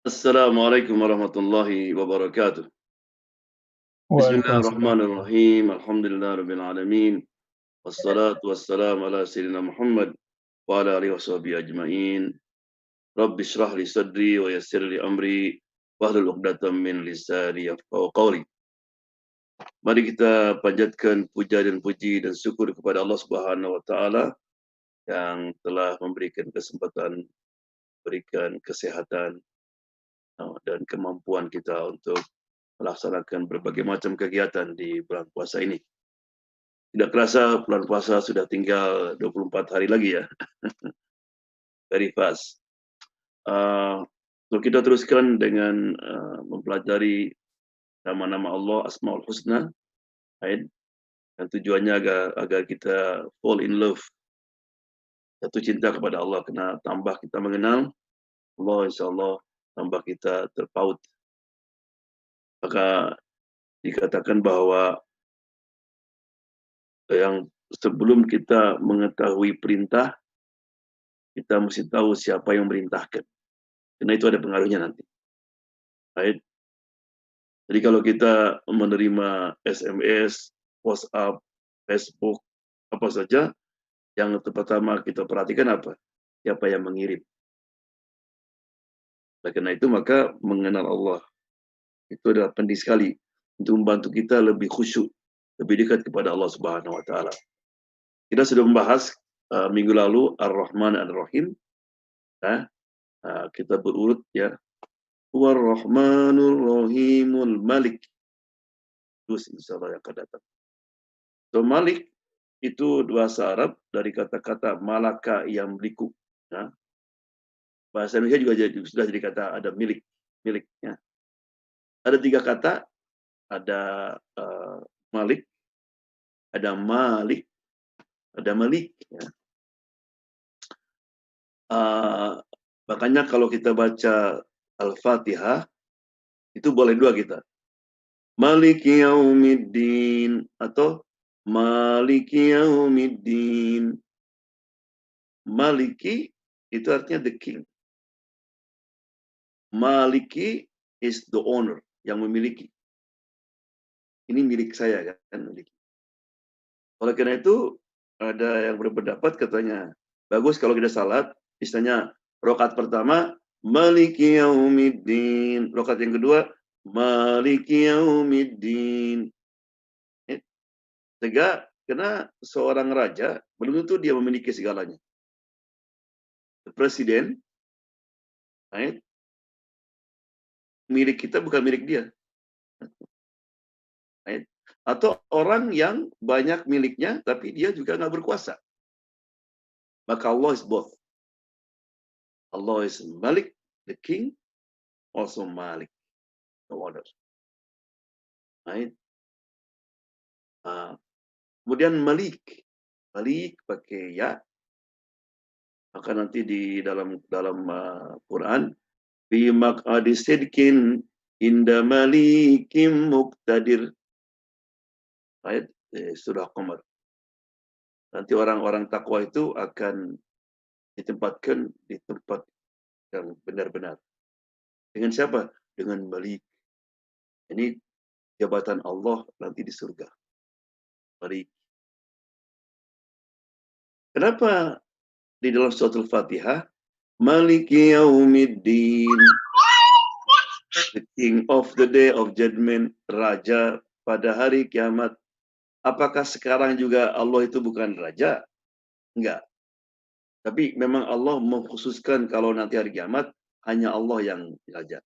Assalamualaikum warahmatullahi wabarakatuh. Waalaikumsalam. Bismillahirrahmanirrahim. Alhamdulillahirabbil alamin. Wassalatu wassalamu ala sayyidina Muhammad wa ala alihi washabihi ajmain. Rabbi shrah li sadri wa yassir li amri wahlul 'uqdatam min lisani yafqahu qawli. Mari kita panjatkan puja dan puji dan syukur kepada Allah Subhanahu wa taala yang telah memberikan kesempatan, berikan kesehatan dan kemampuan kita untuk melaksanakan berbagai macam kegiatan di bulan puasa ini. Tidak kerasa bulan puasa sudah tinggal 24 hari lagi ya. Very fast. So kita teruskan dengan mempelajari nama-nama Allah, Asmaul Husna. Dan tujuannya agar kita fall in love, jatuh cinta kepada Allah. Kena tambah kita mengenal Allah, insyaAllah tambah kita terpaut. Maka dikatakan bahwa yang sebelum kita mengetahui perintah, kita mesti tahu siapa yang merintahkan. Karena itu ada pengaruhnya nanti. Baik. Jadi kalau kita menerima SMS, WhatsApp, Facebook, apa saja, yang pertama kita perhatikan apa? Siapa yang mengirim. Oleh karena itu maka mengenal Allah itu adalah penting sekali untuk membantu kita lebih khusyuk, lebih dekat kepada Allah Subhanahu wa taala. Kita sudah membahas minggu lalu Ar-Rahman Ar-Rahim. Kita berurut ya. War-Rahmanur Rahimul Malik. Terus insyaallah yang akan datang. So, Malik itu bahasa Arab dari kata-kata malaka yang berliku. Ya. Bahasa Indonesia juga sudah jadi kata ada milik. Ya. Ada 3 kata, ada Malik, ada Malik, ada Malik. Ya. Makanya kalau kita baca Al-Fatihah, itu boleh 2 kita. Maliki yaumiddin atau Maliki yaumiddin. Maliki itu artinya the king. Maliki is the owner, yang memiliki. Ini milik saya kan, milik. Oleh karena itu ada yang berpendapat katanya bagus kalau kita salat, misalnya rakaat pertama Maliki yaumiddin, rakaat yang kedua Maliki yaumiddin. Karena seorang raja belum tentu dia memiliki segalanya. Presiden, milik kita bukan milik dia. Atau orang yang banyak miliknya tapi dia juga nggak berkuasa. Maka Allah is both. Allah is Malik, the king, also Malik, the owner. Kemudian Malik pakai ya. Maka nanti di dalam Quran, fi maq'adi sidqin inda malikim muqtadir. Ayat surah Qamar. Nanti orang-orang takwa itu akan ditempatkan di tempat yang benar-benar. Dengan siapa? Dengan Malik. Ini jabatan Allah nanti di surga. Malik. Kenapa di dalam surat Al-Fatihah Maliki yaumiddin, the king of the day of judgment, raja pada hari kiamat. Apakah sekarang juga Allah itu bukan raja? Enggak. Tapi memang Allah mengkhususkan kalau nanti hari kiamat hanya Allah yang raja.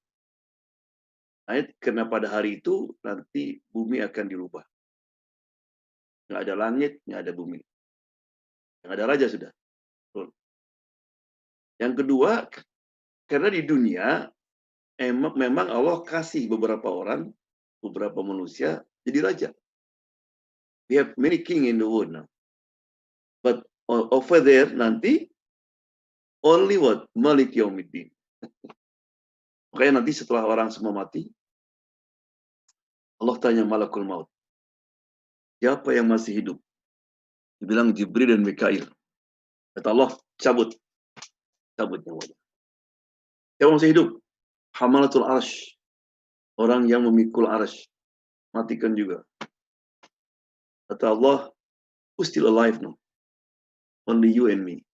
Karena pada hari itu nanti bumi akan dirubah. Nggak ada langit, nggak ada bumi. Yang ada raja sudah. Yang kedua, karena di dunia memang Allah kasih beberapa orang, beberapa manusia jadi raja. We have many king in the world now. But over there nanti only what? Malik Yaumiddin. Makanya nanti setelah orang semua mati, Allah tanya Malakul Maut. Siapa yang masih hidup? Dibilang Jibril dan Mikail. Kata Allah, cabut nyawanya. Siapa masih hidup? Hamalatul arsh, orang yang memikul arsh, matikan juga. Kata Allah, who's still alive now? Only you and me.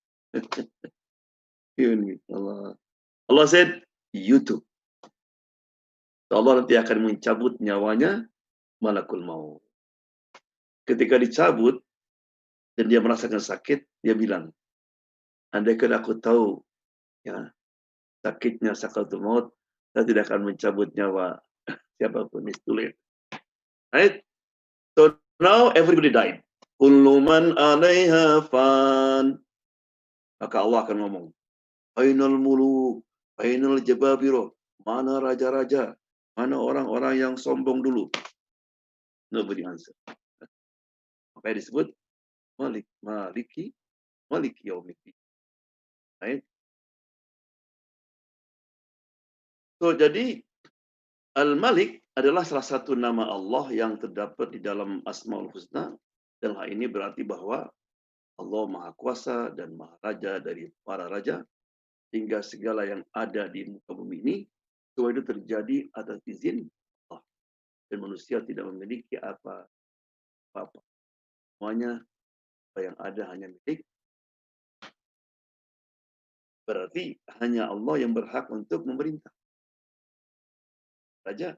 You and me. Allah said, you too. Allah nanti akan mencabut nyawanya malakul maut. Ketika dicabut dan dia merasakan sakit, dia bilang, andaikan aku tahu ya sakitnya sakaratul maut, saya tidak akan mencabut nyawa siapapun. It's too late. Right? So now everybody died. Kullu man 'alaiha fan. Maka Allah akan ngomong, ainal muluk, ainal jababiro, mana raja-raja, mana orang-orang yang sombong dulu. Nobody answer. Maka disebut maliki yaumiddin. Right? So jadi Al-Malik adalah salah satu nama Allah yang terdapat di dalam Asmaul Husna. Dan hal ini berarti bahwa Allah Maha Kuasa dan Maha Raja dari para raja, hingga segala yang ada di muka bumi ini, semua itu terjadi atas izin Allah. Dan manusia tidak memiliki apa-apa. Semuanya apa yang ada hanya milik. Berarti hanya Allah yang berhak untuk memerintah. Raja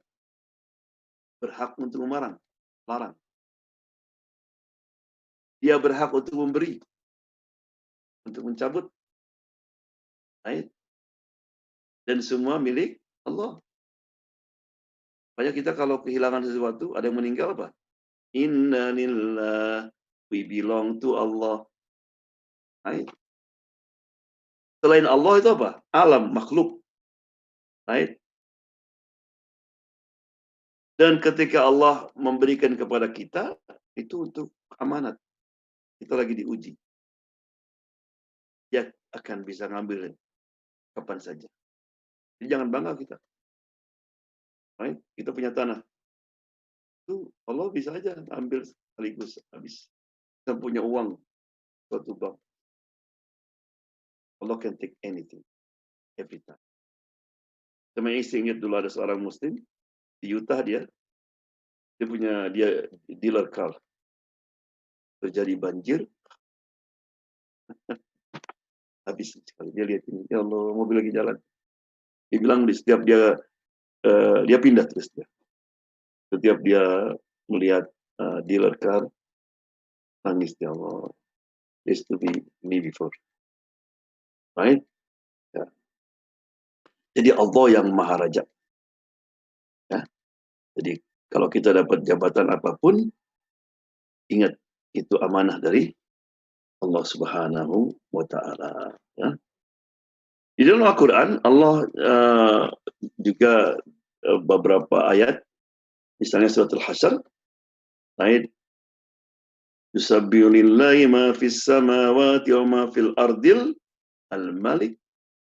berhak untuk larang. Dia berhak untuk memberi, untuk mencabut. Right? Dan semua milik Allah. Makanya kita kalau kehilangan sesuatu, ada yang meninggal apa? Inna lillah, we belong to Allah. Right? Selain Allah itu apa? Alam, makhluk. Right? Dan ketika Allah memberikan kepada kita, itu untuk amanat. Kita lagi diuji. Dia akan bisa ngambil kapan saja. Jadi jangan bangga kita. Right? Kita punya tanah. Itu Allah bisa aja ambil sekaligus habis. Kita punya uang suatu bank. Allah can take anything, every time. Saya masih ingat dulu ada seorang Muslim di Utah, dia punya dealer car. Terjadi banjir, habis sekali. Dia lihat ini, ya Allah, mobil lagi jalan. Dia bilang di setiap dia pindah terus dia. Setiap dia melihat dealer car, nangis, ya Allah, this to be me before. Right? Ya. Jadi Allah yang Maha Raja. Ya. Jadi kalau kita dapat jabatan apapun, ingat itu amanah dari Allah Subhanahu wa Ta'ala. Ya. Di dalam Al-Quran, Allah juga beberapa ayat, misalnya surat Al-Hasyr, ayat Yusabbihu lillahi ma fis samawati wa ma fil ardil al-malik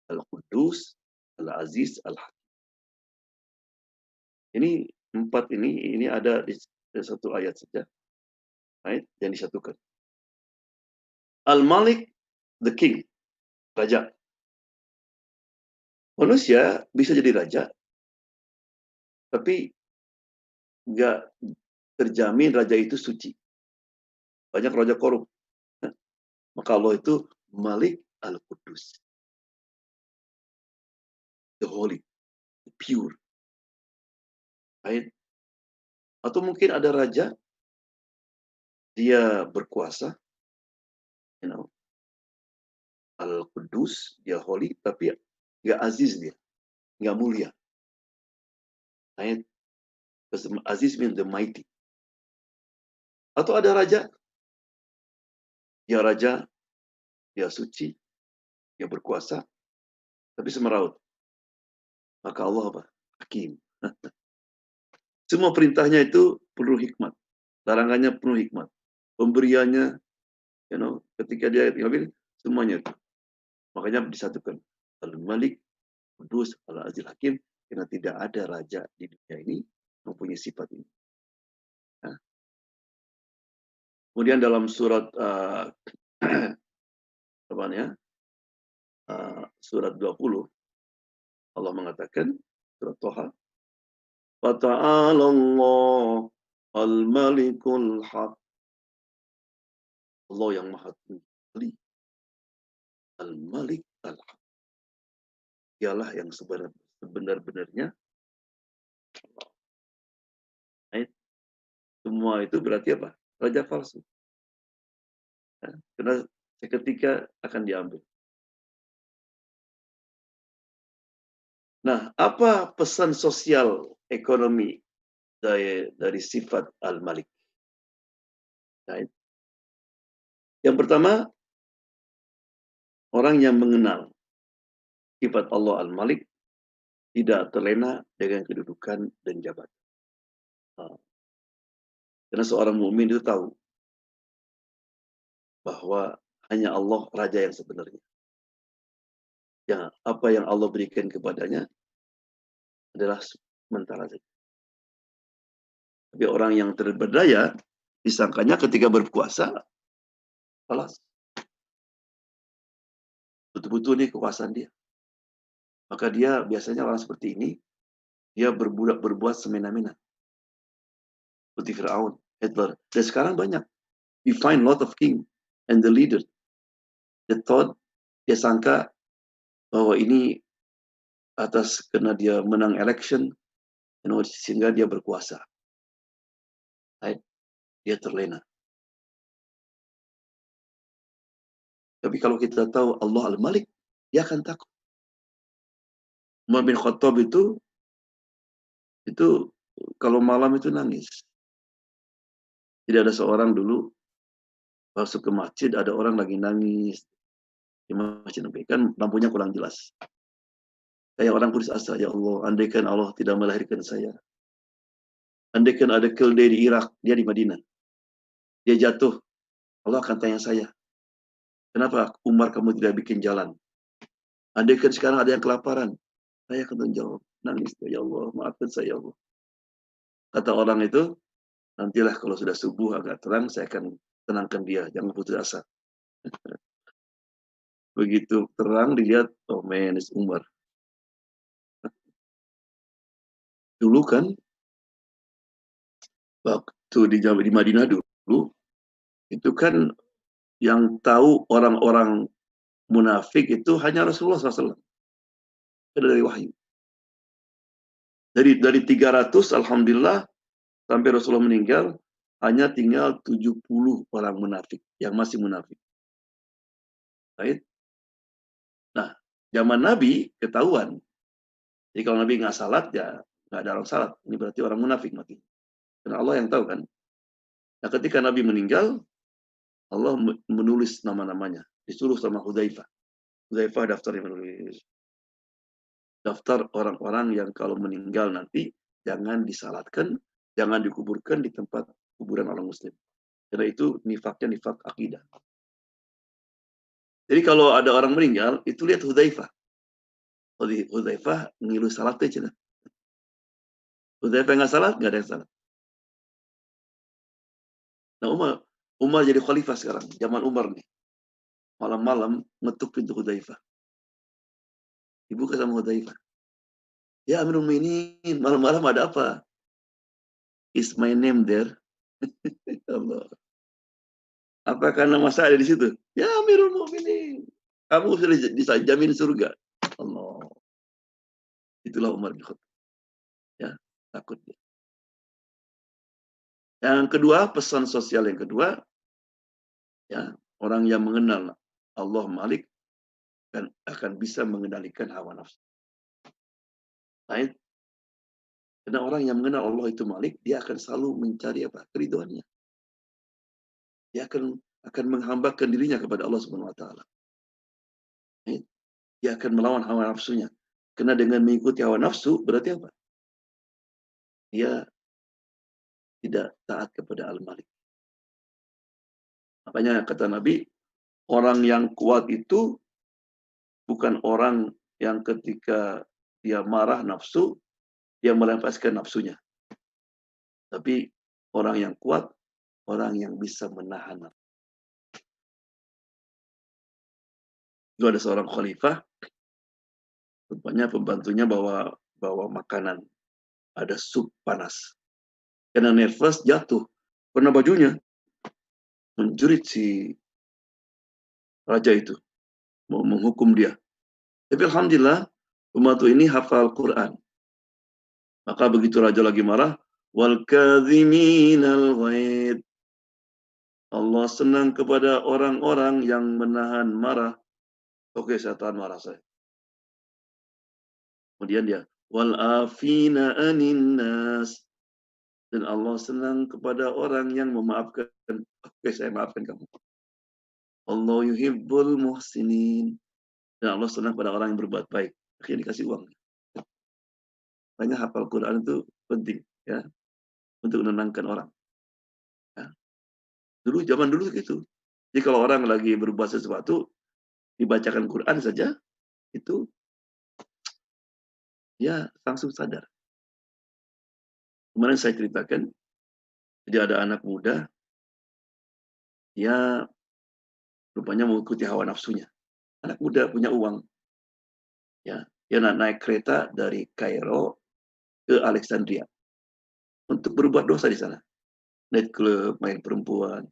al-qudus al-aziz al-hakim. Ini empat ini ada di satu ayat saja. Ayat yang disatukan. Al-Malik, the king, raja. Manusia bisa jadi raja, tapi nggak terjamin raja itu suci. Banyak raja korup. Maka Allah itu Malik al-Qudus. The holy, the pure. Right? Atau mungkin ada raja, dia berkuasa, al-Qudus, dia holy, tapi nggak aziz dia, nggak mulia. Right? Because aziz means the mighty. Atau ada raja, dia suci, dia berkuasa, tapi semeraut. Maka Allah apa? Hakim. Semua perintahnya itu penuh hikmat. Larangannya penuh hikmat. Pemberiannya, ketika dia ambil, semuanya itu. Makanya disatukan. Al-Malik, Qudus, Al-Aziz Hakim, karena tidak ada raja di dunia ini mempunyai sifat ini. Nah. Kemudian dalam surat surat 20, Allah mengatakan, Surat Thaha. Fata'ala Allah al-malikul haq. Allah yang maha tinggi. Al-malik al-haq. Dialah yang sebenar-benarnya. Semua itu berarti apa? Raja palsu. Karena seketika akan diambil. Nah, apa pesan sosial ekonomi dari sifat Al-Malik? Nah, yang pertama, orang yang mengenal sifat Allah Al-Malik tidak terlena dengan kedudukan dan jabatan. Karena seorang mukmin itu tahu bahwa hanya Allah Raja yang sebenarnya. Ya, apa yang Allah berikan kepadanya adalah sementara saja. Tapi orang yang terberdaya, disangkanya ketika berkuasa, alas, betul-betul ini kekuasaan dia. Maka dia biasanya orang seperti ini, dia berbuat semena-mena. Seperti Firaun, Hitler. Dan sekarang banyak. We find a lot of king and the leader. Dia sangka bahwa ini atas karena dia menang election, sehingga dia berkuasa. Dia terlena. Tapi kalau kita tahu Allah Al-Malik, dia akan takut. Umar bin Khattab itu kalau malam itu nangis. Jadi ada seorang dulu masuk ke masjid, ada orang lagi nangis di masjid Nabi. Kan lampunya kurang jelas. Kayak orang putus asa, ya Allah, andaikan Allah tidak melahirkan saya. Andaikan ada keldai di Irak, dia di Madinah. Dia jatuh, Allah akan tanya saya, kenapa Umar kamu tidak bikin jalan? Andaikan sekarang ada yang kelaparan, saya akan menjawab, nangis, ya Allah, maafkan saya, ya Allah. Kata orang itu, nantilah kalau sudah subuh agak terang, saya akan tenangkan dia, jangan putus asa. Begitu terang dilihat, oh man, it's Umar. Dulu kan, waktu di Madinah dulu, itu kan yang tahu orang-orang munafik itu hanya Rasulullah SAW. Dari wahyu. Dari 300, alhamdulillah, sampai Rasulullah meninggal, hanya tinggal 70 orang munafik, yang masih munafik. Right? Nah, zaman Nabi ketahuan. Jadi kalau Nabi nggak salat, ya nggak ada orang salat. Ini berarti orang munafik mati. Karena Allah yang tahu kan. Nah, ketika Nabi meninggal, Allah menulis nama-namanya. Disuruh sama Hudzaifah. Hudzaifah daftar yang menulis. Daftar orang-orang yang kalau meninggal nanti, jangan disalatkan, jangan dikuburkan di tempat kuburan orang muslim. Karena itu nifaknya nifak akidah. Jadi kalau ada orang meninggal, itu lihat Hudzaifah. Hudzaifah ngilu salatnya cina. Hudzaifah nggak salat, nggak ada yang salat. Nah Umar jadi khalifah sekarang, zaman Umar nih. Malam-malam ngetuk pintu Hudzaifah. Dibuka sama Hudzaifah. Ya Amirul Mukminin, malam-malam ada apa? Is my name there? Allah. Apakah nama saya ada di situ? Ya Amirul Mukminin. Kamu sudah dijamin surga. Allah. Itulah Umar bin Khattab. Ya, takut dia. Yang kedua, pesan sosial yang kedua, ya, orang yang mengenal Allah Malik akan bisa mengendalikan hawa nafsu. Nah, karena orang yang mengenal Allah itu Malik, dia akan selalu mencari apa? Keridhaannya. Dia akan menghambakan dirinya kepada Allah Subhanahu wa taala. Dia akan melawan hawa nafsunya. Karena dengan mengikuti hawa nafsu berarti apa? Dia tidak taat kepada Al-Malik. Makanya kata Nabi, orang yang kuat itu bukan orang yang ketika dia marah nafsu, dia melepaskan nafsunya. Tapi orang yang kuat, orang yang bisa menahan nafsu. Itu ada seorang khalifah, rupanya pembantunya bawa bawa makanan, ada sup panas. Karena nervous jatuh, karena bajunya menjerit si raja itu, mau menghukum dia. Tapi alhamdulillah, pembantu ini hafal Quran. Maka begitu raja lagi marah, wal kadhiminal ghaid. Allah senang kepada orang-orang yang menahan marah. Oke, saya tahan marah saya. Kemudian dia, wal afina anin nas. Dan Allah senang kepada orang yang memaafkan. Oke, saya maafkan kamu. Allah yuhibbul muhsinin. Dan Allah senang pada orang yang berbuat baik. Akhirnya dikasih uang. Makanya hafal Quran itu penting, ya, untuk menenangkan orang. Ya. Zaman dulu gitu. Jadi kalau orang lagi berbuat sesuatu, dibacakan Quran saja, itu dia langsung sadar. Kemarin saya ceritakan, jadi ada anak muda, dia rupanya mengikuti hawa nafsunya. Anak muda punya uang, ya, dia naik kereta dari Kairo ke Alexandria untuk berbuat dosa di sana. Night club, main perempuan.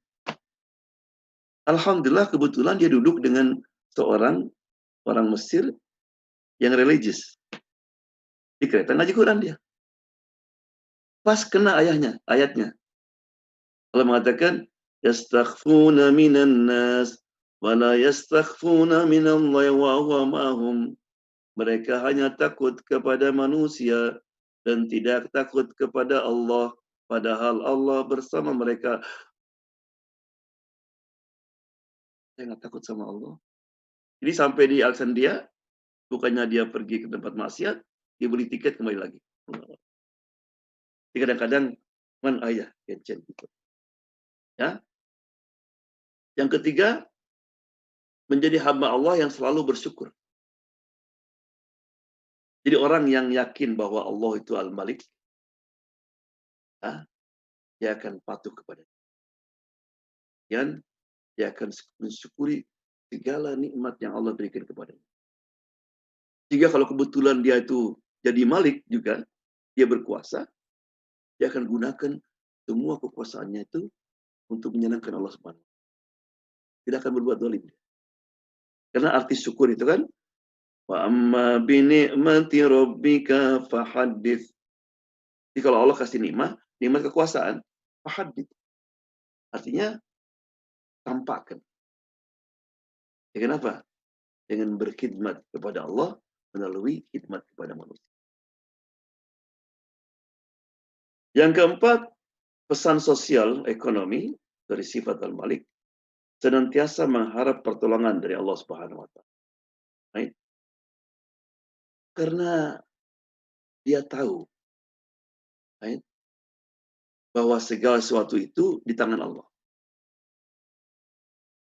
Alhamdulillah kebetulan dia duduk dengan seorang orang Mesir yang religius. Di kereta ngaji Quran dia. Pas kena ayatnya. Allah mengatakan, yastakhfuna minan nas, wa la yastakhfuna minallahi wa huwa ma'hum. Mereka hanya takut kepada manusia dan tidak takut kepada Allah, padahal Allah bersama mereka. Saya nggak takut sama Allah. Jadi sampai di Alexandria, bukannya dia pergi ke tempat maksiat, dia beli tiket kembali lagi. Jadi kadang-kadang man ayah kencen gitu. Ya. Yang ketiga, menjadi hamba Allah yang selalu bersyukur. Jadi orang yang yakin bahwa Allah itu Al-Malik, dia akan patuh kepada dia. Dan dia akan mensyukuri segala nikmat yang Allah berikan kepadanya. Jika kalau kebetulan dia itu jadi Malik juga, dia berkuasa, dia akan gunakan semua kekuasaannya itu untuk menyenangkan Allah Subhanahu. Tidak akan berbuat zalim. Karena arti syukur itu kan, wa amma bi ni'mati rabbika fahaddits. Jadi kalau Allah kasih nikmat kekuasaan, fahaddits. Artinya tampakkan. Dengan apa? Dengan berkhidmat kepada Allah melalui khidmat kepada manusia. Yang keempat, pesan sosial ekonomi dari sifat Al-Malik senantiasa mengharap pertolongan dari Allah Subhanahu wa taala. Right? Karena dia tahu, right, bahwa segala sesuatu itu di tangan Allah.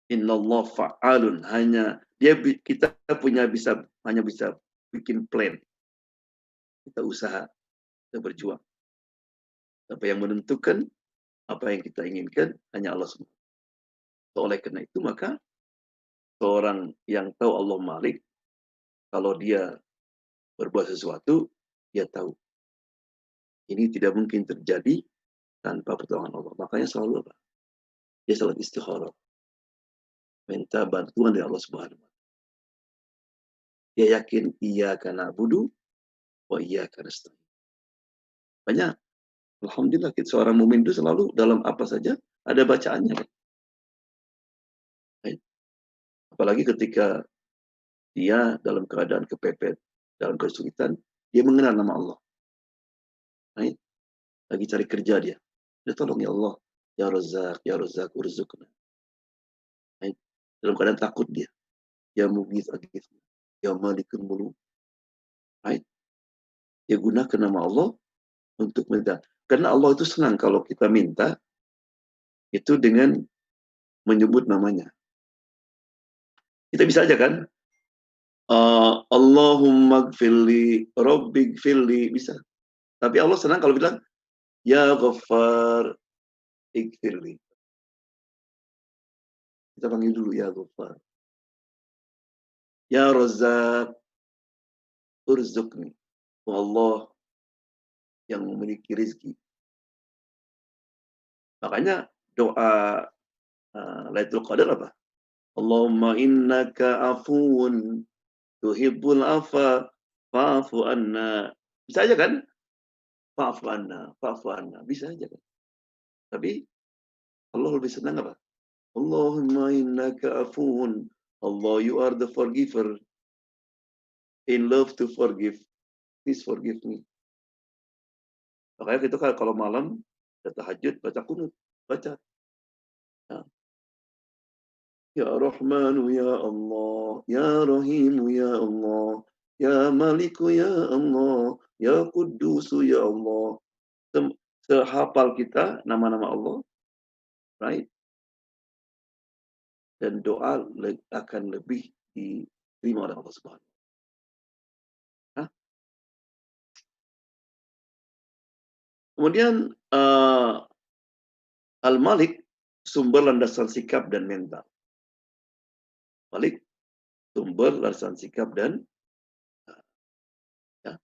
Innallah fa'alun, kita hanya bisa bikin plan. Kita usaha, kita berjuang. Apa yang menentukan apa yang kita inginkan hanya Allah SWT. Oleh karena itu maka seorang yang tahu Allah Malik, kalau dia berbuat sesuatu, dia tahu ini tidak mungkin terjadi tanpa pertolongan Allah. Makanya selalu apa? Dia selalu istikharah, minta bantuan dari Allah Subhanahu wa taala. Dia yakin iyyaka na'budu wa iyyaka nasta'in. Banyak, alhamdulillah seorang mukmin itu selalu dalam apa saja ada bacaannya. Apalagi ketika dia dalam keadaan kepepet, dalam kesulitan, dia mengenal nama Allah. Lagi cari kerja dia. Dia tolong ya Allah, ya Razzaq, urzuqna. Dalam keadaan takut dia. Ya Mughith Aghith, ya Malikul Muluk. Dia gunakan nama Allah untuk minta. Karena Allah itu senang kalau kita minta itu dengan menyebut namanya. Kita bisa aja kan? Allahumma gfirli, Rabbi gfirli, bisa. Tapi Allah senang kalau bilang, ya Ghaffar, igfirli. Kita panggil dulu ya Ghaffar. Ya Razzaq, urzuqni. Allah yang memiliki rezeki. Makanya doa Lailatul Qadar apa? Allahumma innaka afuwun tuhibbul afa fa'fu anna. Bisa aja kan? Fa'fu anna, fa'fu anna. Bisa aja kan? Tapi Allah lebih senang apa? Allahumma innaka afuwun. Allah, you are the forgiver. In love to forgive. Please forgive me. Makanya kita kalau malam, tahajud, baca kunut. Baca. Ya. Ya Rahmanu ya Allah, Ya Rahimu ya Allah, Ya Maliku ya Allah, Ya Qudusu ya Allah. Sehafal kita nama-nama Allah, right? Dan doa akan lebih diterima oleh Allah Subhanahu. Nah, kemudian Al-Malik sumber landasan sikap dan mental. Malik sumber landasan sikap dan ya.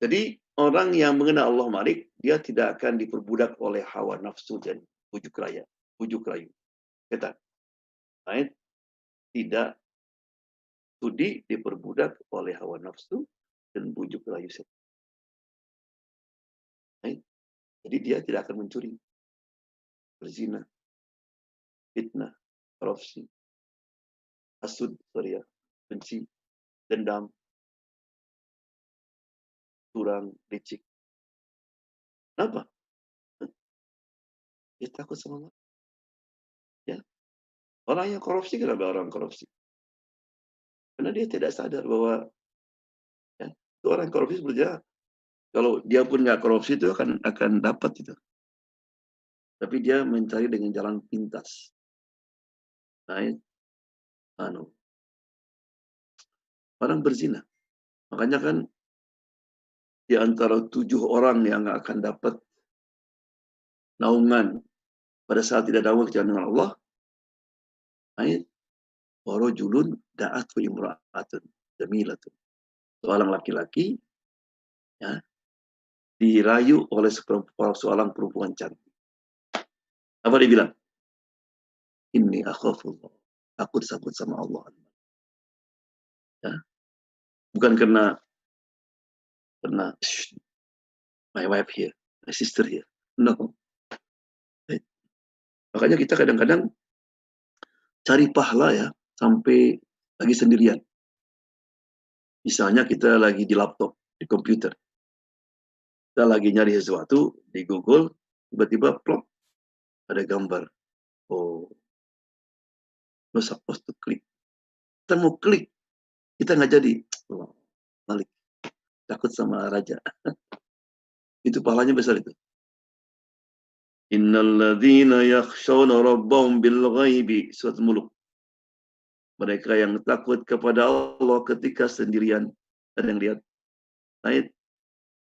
Jadi orang yang mengenal Allah Malik, dia tidak akan diperbudak oleh hawa nafsu dan bujuk rayu. Kita tidak sudi diperbudak oleh hawa nafsu dan bujuk rayu setan. Jadi dia tidak akan mencuri, berzina, fitnah, korupsi, hasud, benci, dendam, curang, licik. Kenapa? Dia takut sama Allah. Ya. Orang yang korupsi, kenapa orang korupsi? Karena dia tidak sadar bahwa ya, itu orang korupsi sebenarnya kalau dia pun nggak korupsi itu akan dapat itu. Tapi dia mencari dengan jalan pintas. Nah, orang berzina. Makanya kan di antara 7 orang yang akan dapat naungan pada saat tidak ada kecuali dengan Allah, ayat warajulun da'atu imra'atun jamilatun. Seorang laki-laki ya, dirayu oleh seorang perempuan cantik. Apa dia bilang? Inni akhafullah. Aku disambut sama Allah. Ya. Bukan karena my wife here, my sister here. No. Makanya kita kadang-kadang cari pahala ya sampai lagi sendirian. Misalnya kita lagi di laptop, di komputer. Kita lagi nyari sesuatu di Google, tiba-tiba plop, ada gambar. Oh, no supposed to klik. Kita mau klik, kita nggak jadi. Oh, balik. Takut sama raja. Itu pahalanya besar itu. Innalladzina yakhshawna rabbahum bil ghaibi. Surat Muluk. Mereka yang takut kepada Allah ketika sendirian. Ada yang lihat? Ayat.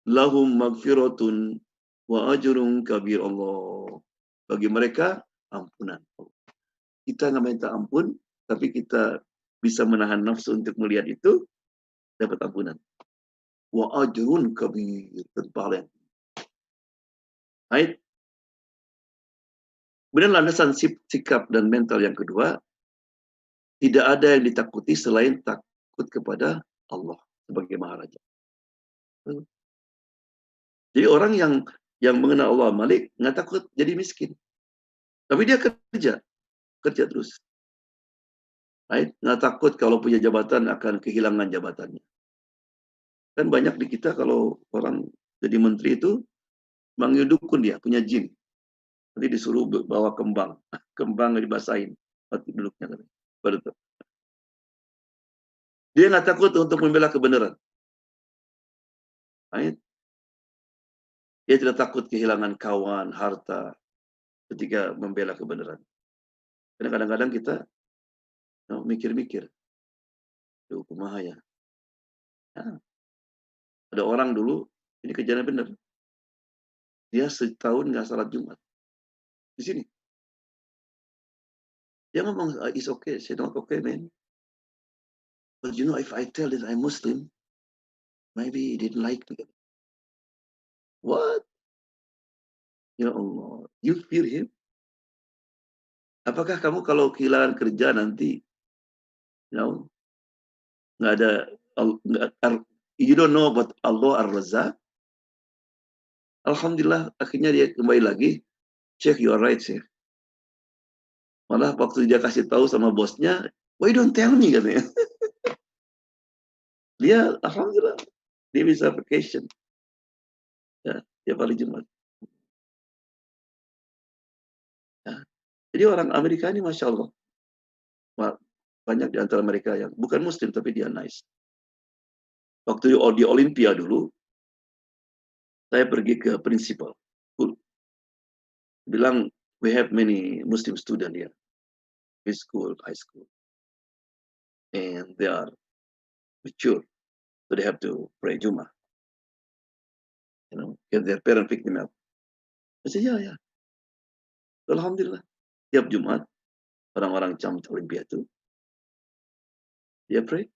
Lahum magfiratun wa ajrun kabir Allah. Bagi mereka, ampunan. Kita nggak minta ampun, tapi kita bisa menahan nafsu untuk melihat itu, dapat ampunan. Wa ajrun kabir. Dan pahala. Ayat. Kemudian landasan sikap dan mental yang kedua, tidak ada yang ditakuti selain takut kepada Allah sebagai Maharaja. Jadi orang yang mengenal Allah Malik nggak takut jadi miskin, tapi dia kerja terus. Nggak takut kalau punya jabatan akan kehilangan jabatannya. Kan banyak di kita kalau orang jadi menteri itu manggil dukun dia punya jin, nanti disuruh bawa kembang, kembang dibasahin, mati duduknya. Betul. Dia nggak takut untuk membela kebenaran. Dia tidak takut kehilangan kawan, harta ketika membela kebenaran. Karena kadang-kadang kita mikir-mikir, kumaha ya. Ada orang dulu, ini kejadian benar. Dia setahun nggak salat Jumat. Di sini. Dia ngomong, it's okay. Saya not okay, man. But you know, if I tell that I'm Muslim, Maybe he didn't like me. What? Ya Allah. You fear him? Apakah kamu kalau kehilangan kerja nanti, you know, nggak ada, you don't know about Allah Ar-Razzaq? Alhamdulillah, akhirnya dia kembali lagi. Sheikh, you are right, Sheikh. Malah waktu dia kasih tahu sama bosnya, why don't tell me, katanya. Dia, alhamdulillah, dia bisa vacation. Ya, tiap hari Jumat. Ya. Jadi orang Amerika ini, Masya Allah, banyak di antara mereka yang bukan Muslim, tapi dia nice. Waktu di Olympia dulu, saya pergi ke principal. Bilang, we have many Muslim student here, school, high school, and they are mature, so they have to pray Jummah. You know, get their parent pick them up. I said, ya. Alhamdulillah. Tiap Jumat, orang-orang Cam Olympia itu, dia pray.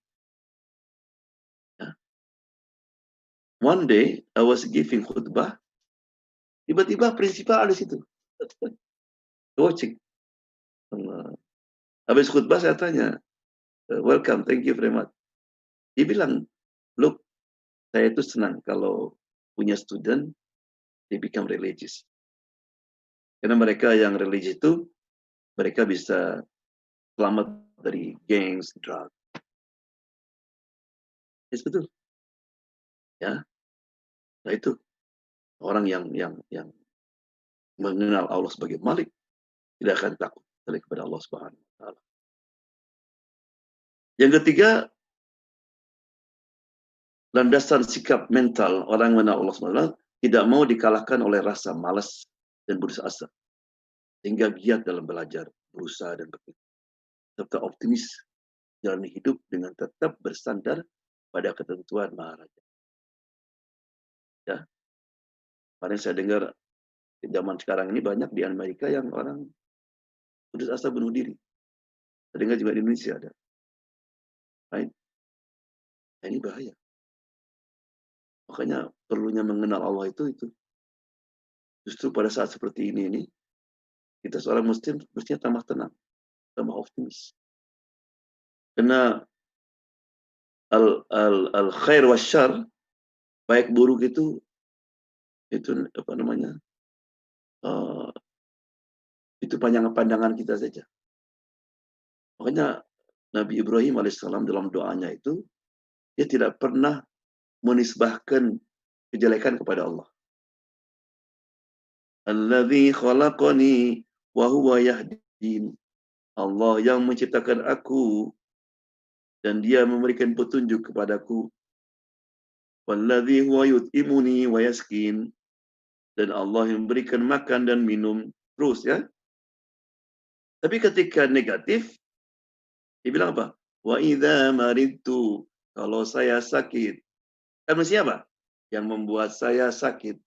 Ya. One day, I was giving khutbah, tiba-tiba prinsipal ada situ. Watching. Habis khutbah saya tanya, welcome, thank you very much. Dia bilang, look, saya itu senang kalau punya student, they become religious. Karena mereka yang religious itu, mereka bisa selamat dari gangs, drug. Yes, betul. Ya. Nah itu orang yang mengenal Allah sebagai Malik tidak akan takut kepada Allah Subhanahu wa taala. Yang ketiga, landasan sikap mental orang yang mengenal Allah Subhanahu wa taala tidak mau dikalahkan oleh rasa malas dan putus asa. Sehingga giat dalam belajar, berusaha dan berpikir. Serta optimis jalani hidup dengan tetap bersandar pada ketentuan Maharaja. Ya. Kemarin saya dengar di zaman sekarang ini banyak di Amerika yang orang putus asa bunuh diri. Saya dengar juga di Indonesia ada. Right? Nah, ini bahaya. Makanya perlunya mengenal Allah itu. Justru pada saat seperti ini kita seorang Muslim mestinya tambah tenang, tambah optimis. Karena al khair wa syar, baik buruk itu apa namanya? Itu pandangan kita saja. Makanya Nabi Ibrahim alaihissalam dalam doanya itu dia tidak pernah menisbahkan kejelekan kepada Allah. Alladzi khalaqani wa huwa yahdin. Allah yang menciptakan aku dan dia memberikan petunjuk kepadaku. Walladzi huwa yut'imuni wa yaskin. Dan Allah yang memberikan makan dan minum terus, ya. Tapi ketika negatif, dia bilang apa? Wa idza maridtu, kalau saya sakit. Kan mestinya apa? Yang membuat saya sakit.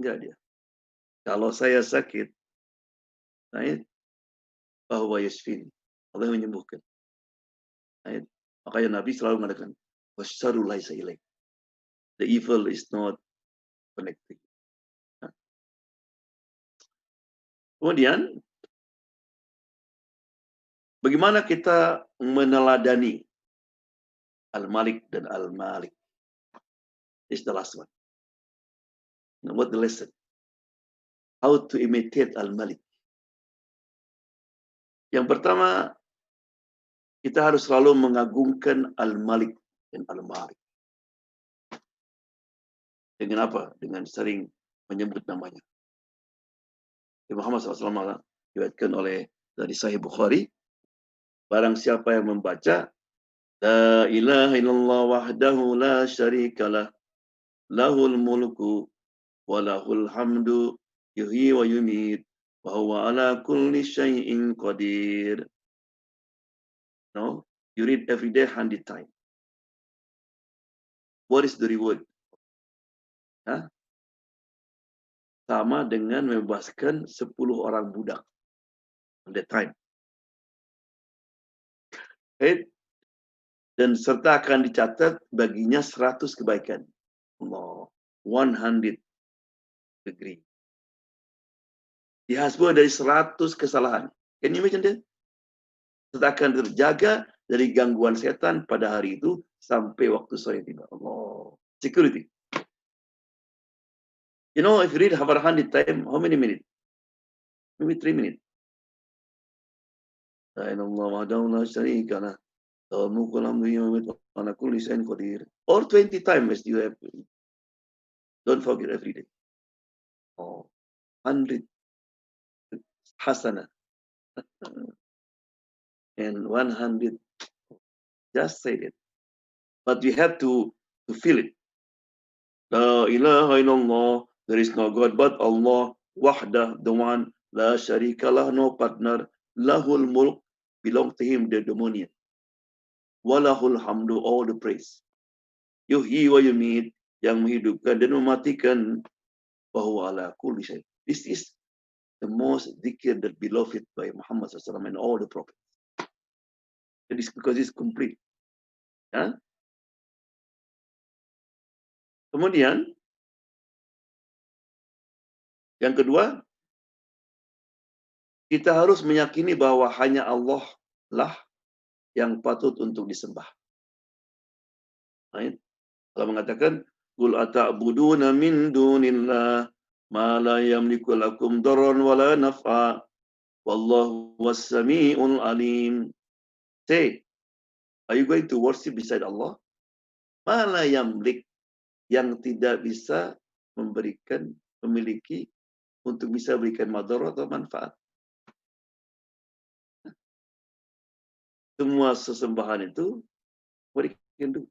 Enggak dia. Kalau saya sakit, nah, bahwa yasfin. Allah yang menyembuhkan. Nah, makanya Nabi selalu mengatakan, wasyarru laisa ilaik. The evil is not connected. Nah. Kemudian, bagaimana kita meneladani Al-Malik dan Al-Malik? This is the last one. Now, what the lesson? How to imitate Al-Malik. Yang pertama, kita harus selalu mengagungkan Al-Malik dan Al-Malik. Dengan apa? Dengan sering menyebut namanya. Muhammad SAW diriwayatkan oleh dari Sahih Bukhari, barang siapa yang membaca La ilaha illallah wahdahu la syarikalah lahul mulku wa lahul hamdu yuhyi wa yumit wa huwa ala kulli syai'in qadir. No, you read every day 100 times. What is the reward? Hah? Sama dengan membebaskan 10 orang budak. At that time. Right? dan serta akan dicatat baginya 100 kebaikan. Allah, 100 degree. Dihasbah dari 100 kesalahan. Can you imagine that? Serta akan terjaga dari gangguan setan pada hari itu sampai waktu sore tiba. Allah, security. You know, if you read over 100 times, how many minutes? Maybe 3 minutes. La ilaha illallah wahdahu la syarika lah. Lahul mulku wa lahul hamdu wa ala kulli syai'in qadir. Or 20 times you have. Don't forget every day. Oh, 100 hasana and 100. Just say it. But we have to feel it. La ilaha illallah. There is no God but Allah. Wahdah, the one. La syarika lah, no partner. Lahul mulk, belong to him, the dominion. Walahul hamdu, all the praise. Yuhyi wa yumit, yang menghidupkan dan mematikan. Bahwa ala kulli syai'. This is the most dhikr that beloved by Muhammad SAW and all the prophets. It is because it's complete. Ya? Kemudian, yang kedua, kita harus meyakini bahwa hanya Allah lah yang patut untuk disembah. Right? Allah mengatakan, "Qul ata'buduna min dunillah ma la yamliku lakum darran wa la naf'a wallahu was-sami'ul alim." Say, are you going to worship beside Allah? Ma la yamlik, yang tidak bisa memberikan, memiliki untuk bisa berikan madarat atau manfaat. Semua sesembahan itu berikan dulu.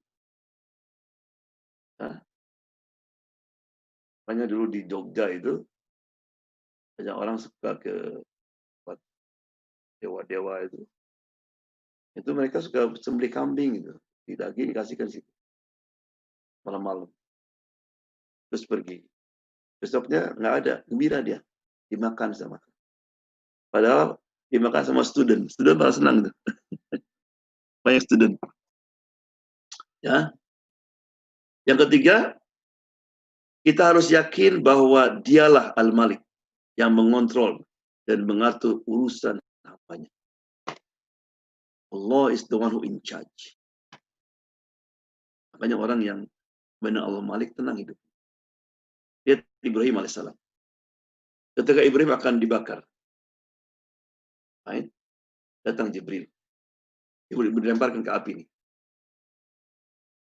Makanya dulu di Jogja itu banyak orang suka ke dewa-dewa itu. Itu mereka suka sembelih kambing gitu. Di daging dikasihkan situ. Malam-malam. Terus pergi. Besoknya nggak ada. Gembira dia. Dimakan sama. Padahal dimakan sama student. Student malah senang tuh. Banyak student. Ya. Yang ketiga, kita harus yakin bahwa dialah Al-Malik yang mengontrol dan mengatur urusan apanya. Allah is the one who in charge. Makanya orang yang benar Allah Malik tenang hidup. Lihat Ibrahim alaihissalam. Ketika Ibrahim akan dibakar, datang Jibril. Jibril dilemparkan ke api ini.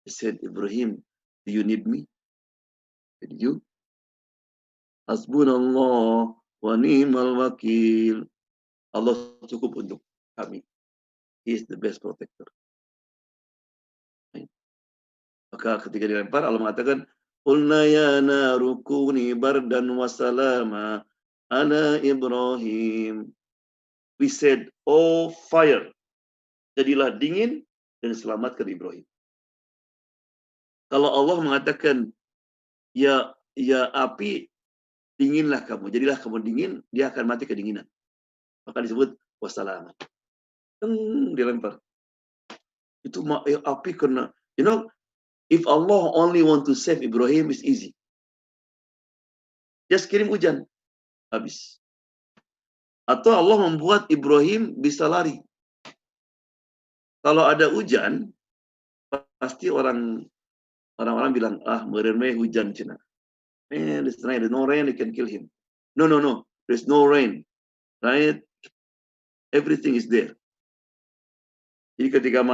He said, Ibrahim, do you need me? Did you? Hasbunallah wa ni'mal wakil. Allah cukup untuk kami. He is the best protector. Maka ketika dilempar, Allah mengatakan, Qulna ya naru kuni bardan wa salama ala Ibrahim. We said, oh fire, jadilah dingin dan selamatkan Ibrahim. Kalau Allah mengatakan, ya api, dinginlah kamu, jadilah kamu dingin, dia akan mati kedinginan. Maka disebut wassalamat. Dilempar. Itu api kena. You know, if Allah only want to save Ibrahim, it's easy. Just kirim hujan, habis. Atau Allah membuat Ibrahim bisa lari. Kalau ada hujan, pasti orang-orang bilang, meremeh hujan Cina. There's no rain, you can kill him. No. There's no rain. Right? Everything is there. Jadi ketika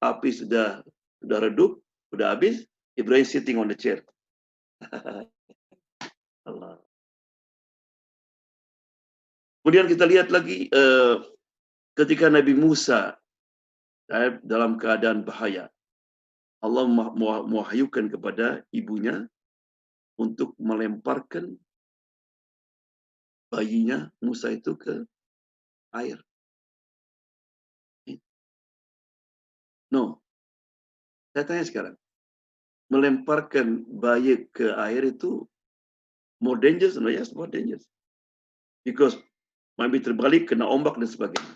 api sudah redup, sudah habis, Ibrahim sitting on the chair. Allah. Kemudian kita lihat lagi ketika Nabi Musa dalam keadaan bahaya, Allah mewahyukan kepada ibunya untuk melemparkan bayinya Musa itu ke air. No. Saya tanya sekarang, melemparkan bayi ke air itu more dangerous? No, yes, more dangerous. Because maybe terbalik, kena ombak dan sebagainya.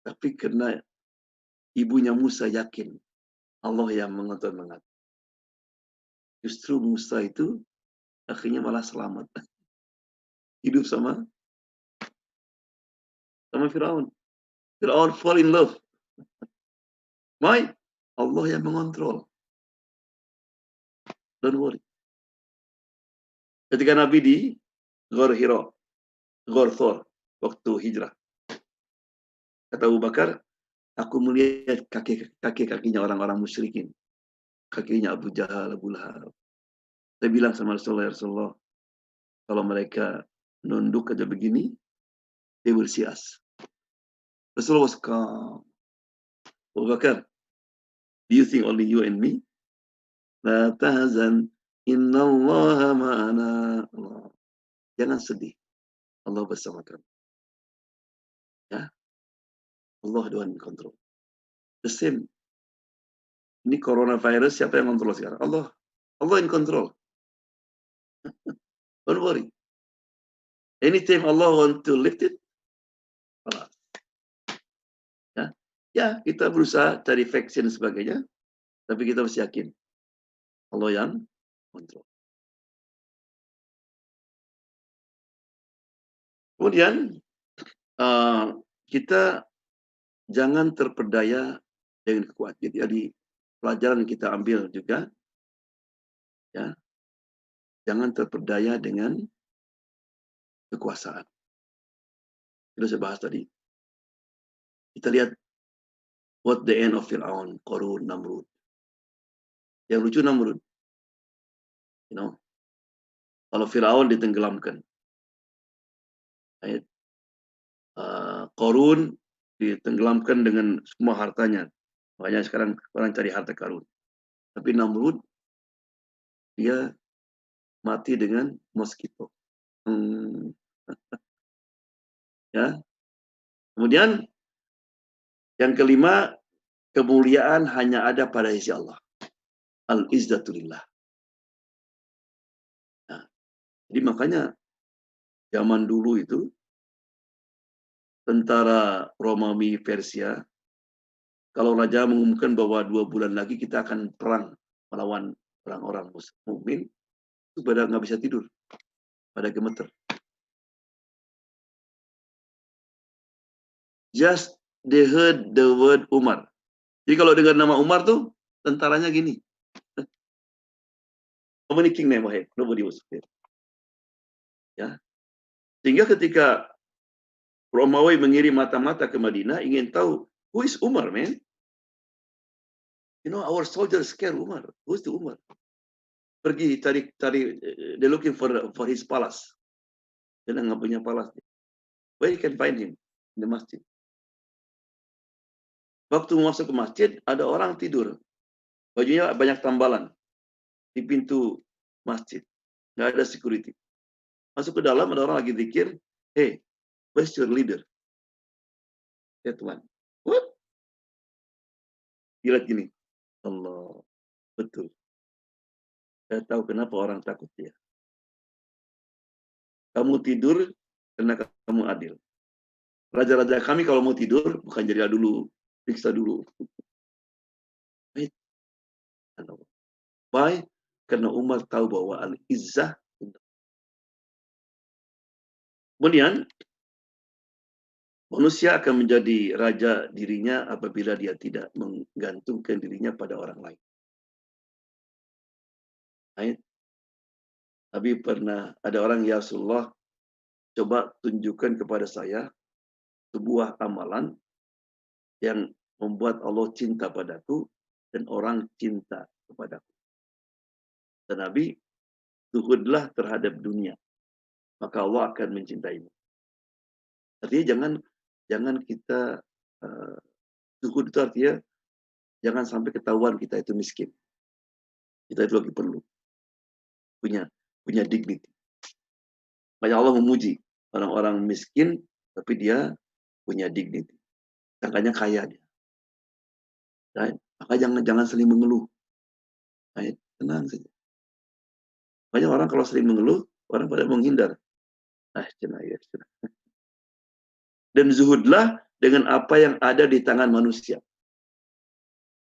Tapi kena ibunya Musa yakin Allah yang mengontrol mengatur. Justru Musa itu akhirnya malah selamat. Hidup sama Firaun. Firaun fall in love. Why? Allah yang mengontrol. Don't worry. Ketika Nabi di Ghor Hira, Ghor Thor, waktu hijrah, kata Abu Bakar, aku melihat kaki-kakinya orang-orang musyrikin. Kakinya Abu Jahal, Abu Lahab. Saya bilang sama Rasulullah, ya Rasulullah, kalau mereka nunduk aja begini, they will see us. Rasulullah was calm. Abu Bakar, do you think only you and me? La tahzan, innallaha ma'ana. Allah. Jangan sedih. Allah bersama kamu. Ya, Allah doang kontrol. The same. Ini coronavirus, siapa yang kontrol sekarang? Allah. Allah in control. Don't worry. Anytime Allah want to lift it, Allah. Ya, kita berusaha cari vaksin dan sebagainya, tapi kita harus yakin Allah yang kontrol. Kemudian kita jangan terperdaya dengan kekuatan. Jadi pelajaran yang kita ambil juga, ya, jangan terperdaya dengan kekuasaan. Sudah saya bahas tadi. Kita lihat what the end of Fir'aun, Qarun, Namrud. Yang lucu Namrud. You know, kalau Fir'aun ditenggelamkan, Qarun ditenggelamkan dengan semua hartanya. Makanya sekarang orang cari harta karun. Tapi Namrud, dia mati dengan mosquito. Ya. Kemudian yang kelima, kemuliaan hanya ada pada sisi Allah. Al-izzatulillah. Nah, jadi makanya zaman dulu itu tentara Romawi Persia, kalau raja mengumumkan bahwa 2 bulan lagi kita akan perang melawan orang-orang mukmin, itu pada nggak bisa tidur, pada gemeter. Just they heard the word Umar. Jadi kalau dengar nama Umar tuh tentaranya gini. How many king name I have? Nobody was there. Ya. Sehingga ketika Romawi mengirim mata-mata ke Madinah ingin tahu who is Umar, man? You know, our soldiers scare Umar. Who's the Umar? Pergi cari they looking for his palace. Dia nggak punya palace. Where you can find him? In the masjid. Waktu masuk ke masjid, ada orang tidur. Bajunya banyak tambalan di pintu masjid. Nggak ada security. Masuk ke dalam, ada orang lagi zikir. Hey, where's your leader? Ya Tuhan. What? Dia lihat gini. Allah. Betul. Saya tahu kenapa orang takut dia. Kamu tidur karena kamu adil. Raja-raja kami kalau mau tidur, bukan jadi dulu. Periksa dulu. Why? Karena Umar tahu bahwa al-izzah. Kemudian, manusia akan menjadi raja dirinya apabila dia tidak menggantungkan dirinya pada orang lain. Tapi pernah ada orang, ya Rasulullah, coba tunjukkan kepada saya sebuah amalan yang membuat Allah cinta padaku dan orang cinta kepadaku. Dan Nabi, zuhudlah terhadap dunia, maka Allah akan mencintaimu. Artinya jangan kita zuhud itu artinya jangan sampai ketahuan kita itu miskin. Kita itu lagi perlu punya dignity. Makanya Allah memuji orang-orang miskin tapi dia punya dignity. Sangkanya kaya dia. Right? Maka jangan sering mengeluh. Right? Tenang saja. Banyak orang kalau sering mengeluh, orang pada menghindar. Cenah. Dan zuhudlah dengan apa yang ada di tangan manusia.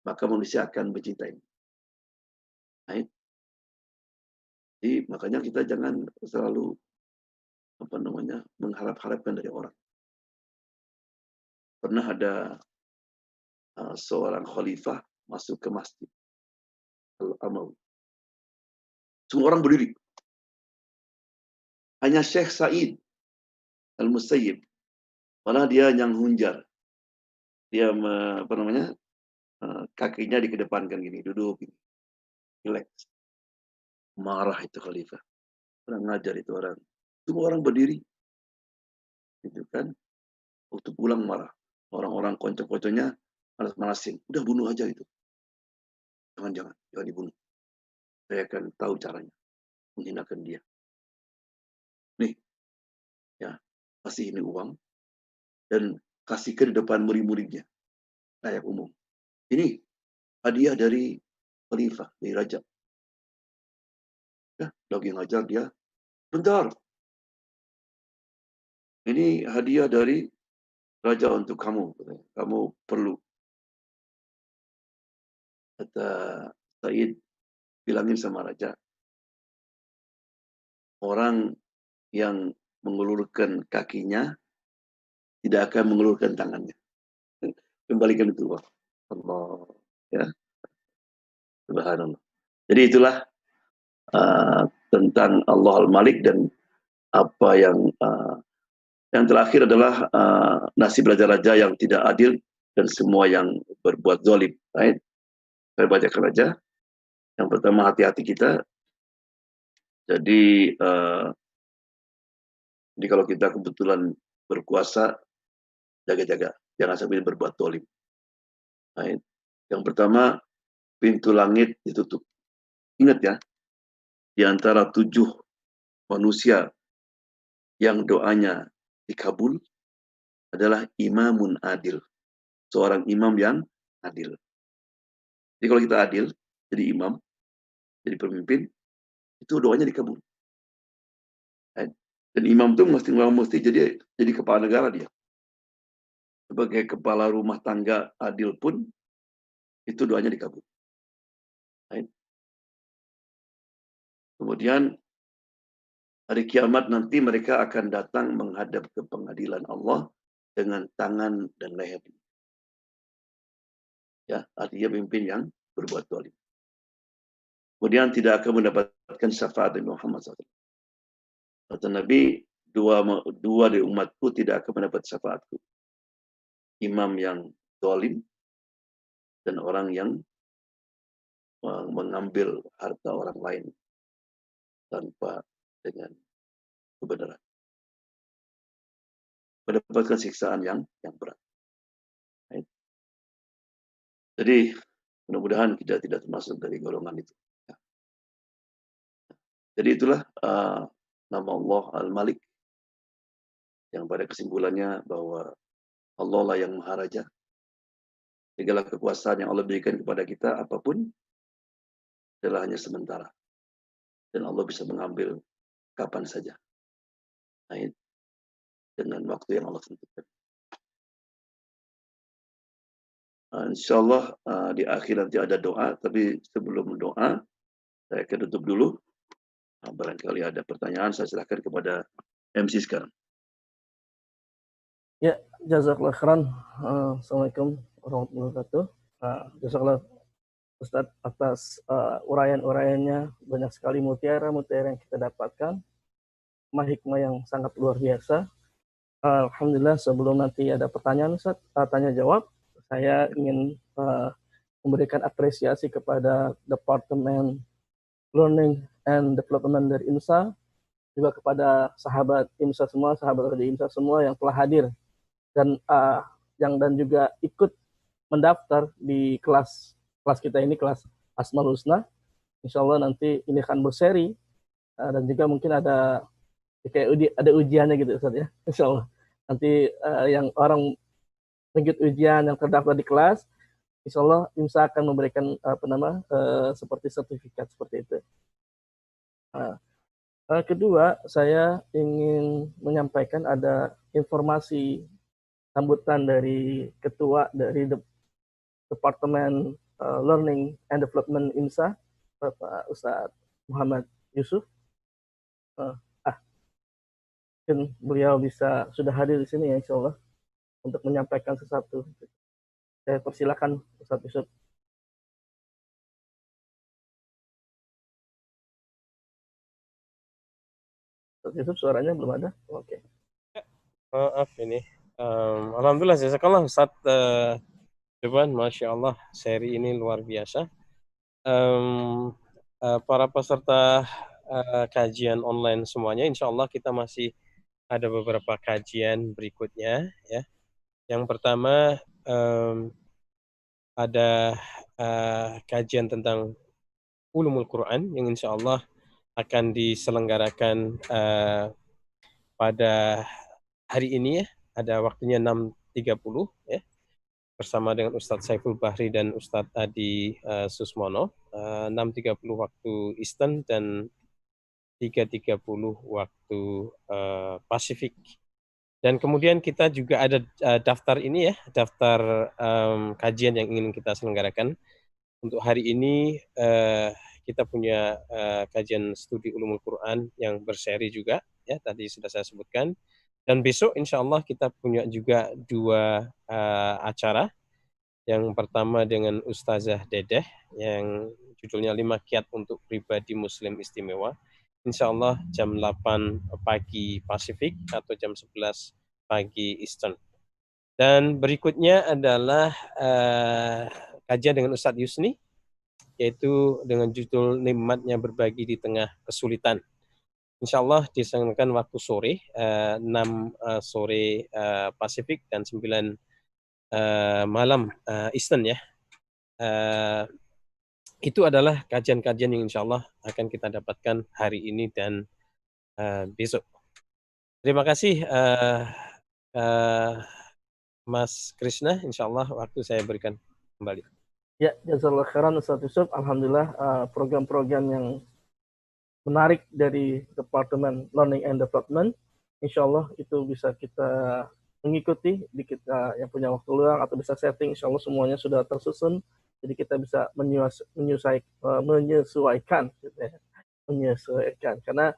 maka manusia akan mencintai. Baik. Jadi makanya kita jangan selalu mengharap-harapkan dari orang. Pernah ada seorang khalifah masuk ke masjid Al-Amawi. Semua orang berdiri. Hanya Syekh Sa'id Al-Musayyib, malah dia yang hunjar. Dia kakinya dikedepankan gini, duduk gini. Relax. Marah itu khalifah. Kurang ngajar itu orang. Semua orang berdiri. Gitu kan. Waktu pulang marah. Orang-orang konco-konconya malas-malasin. Udah bunuh aja itu. Jangan dibunuh. Saya akan tahu caranya. Menghinakan dia. Nih, ya, kasih ini uang. Dan kasihkan di depan murid-muridnya. Layak umum. Ini hadiah dari khalifah, dari raja. Ya, lagi ngajar dia. Bentar. Ini hadiah dari raja untuk kamu. Kamu perlu. Kata Said, bilangin sama raja. Orang yang mengulurkan kakinya tidak akan mengulurkan tangannya. Kembalikan itu uang. Allah. Ya. Subhanallah. Jadi itulah tentang Allah Al-Malik, dan apa yang terakhir adalah nasib raja-raja yang tidak adil dan semua yang berbuat zalim. Right? Saya bacakan raja. Yang pertama, hati-hati kita. Jadi kalau kita kebetulan berkuasa, jaga-jaga. Jangan sampai berbuat zalim. Right? Yang pertama, pintu langit ditutup. Ingat ya, di antara 7 manusia yang doanya dikabul adalah imamun adil. Seorang imam yang adil. Jadi kalau kita adil, jadi imam, jadi pemimpin, itu doanya dikabul. Dan imam itu mesti jadi kepala negara dia. Sebagai kepala rumah tangga adil pun, itu doanya dikabul. Kemudian hari kiamat nanti mereka akan datang menghadap ke pengadilan Allah dengan tangan dan leher. Ya, artinya pemimpin yang berbuat zalim. Kemudian tidak akan mendapatkan syafaat dari Muhammad SAW. Kata Nabi, dua dari umatku tidak akan mendapat syafaatku. Imam yang zalim dan orang yang mengambil harta orang lain tanpa dengan kebenaran. Mendapatkan siksaan yang berat. Jadi mudah-mudahan kita tidak termasuk dari golongan itu. Jadi itulah nama Allah Al-Malik, yang pada kesimpulannya bahwa Allah lah yang Maharaja. Segala kekuasaan yang Allah berikan kepada kita, apapun, adalah hanya sementara. Dan Allah bisa mengambil kapan saja. Dengan waktu yang Allah tentukan. Insya Allah di akhir nanti ada doa, tapi sebelum doa, saya akan tutup dulu. Barangkali ada pertanyaan, saya serahkan kepada MC sekarang. Ya, jazakallah khairan. Assalamualaikum warahmatullahi wabarakatuh. Jazakallah Ustadz atas uraian-uraiannya. Banyak sekali mutiara yang kita dapatkan. Hikmah yang sangat luar biasa. Alhamdulillah, sebelum nanti ada pertanyaan Ustadz, tanya jawab, saya ingin memberikan apresiasi kepada Departemen Learning and Development dari IMSA, juga kepada sahabat IMSA semua, sahabat dari IMSA semua yang telah hadir dan juga ikut mendaftar di kelas kita ini, kelas Asmaul Husna. Insya Allah nanti ini akan berseri dan juga mungkin ada ujiannya gitu Ustaz ya. Insya Allah nanti yang orang mengikuti ujian yang terdaftar di kelas, insya Allah IMSA akan memberikan seperti sertifikat seperti itu. Kedua, saya ingin menyampaikan ada informasi sambutan dari ketua dari Departemen Learning and Development IMSA, Bapak Ustadz Muhammad Yusuf. Mungkin beliau sudah hadir di sini ya, insya Allah, untuk menyampaikan sesuatu. Saya persilakan Ustadz Yusuf. Ustadz Yusuf, suaranya belum ada? Oke. Maaf ini. Alhamdulillah, jazakallah Ustadz Dewan, Masya Allah, seri ini luar biasa. Para peserta kajian online semuanya, insya Allah kita masih ada beberapa kajian berikutnya. Ya. Yang pertama ada kajian tentang ulumul Quran yang insya Allah akan diselenggarakan pada hari ini ya, ada waktunya 6.30 ya, bersama dengan Ustadz Saiful Bahri dan Ustadz Adi Susmono, 6.30 waktu Eastern dan 3.30 waktu Pasifik. Dan kemudian kita juga ada daftar ini ya, daftar kajian yang ingin kita selenggarakan. Untuk hari ini kita punya kajian studi ulumul Quran yang berseri juga, ya tadi sudah saya sebutkan. Dan besok insya Allah kita punya juga 2 acara. Yang pertama dengan Ustazah Dedeh yang judulnya 5 kiat untuk pribadi Muslim istimewa. Insya Allah jam 8 pagi Pasifik atau jam 11 pagi Eastern. Dan berikutnya adalah kajian dengan Ustadz Yusni, yaitu dengan judul Nikmatnya Berbagi di Tengah Kesulitan. Insya Allah diselenggarakan waktu sore, 6 sore Pasifik dan 9 malam Eastern ya. Itu adalah kajian-kajian yang insya Allah akan kita dapatkan hari ini dan besok. Terima kasih Mas Krishna, insya Allah waktu saya berikan kembali. Ya, jazakallah khairan Ustadz Yusuf. Alhamdulillah program-program yang menarik dari Departemen Learning and Development, insya Allah itu bisa kita mengikuti di kita yang punya waktu luang atau bisa setting, insya Allah semuanya sudah tersusun, jadi kita bisa menyesuaikan, gitu ya. Menyesuaikan. Karena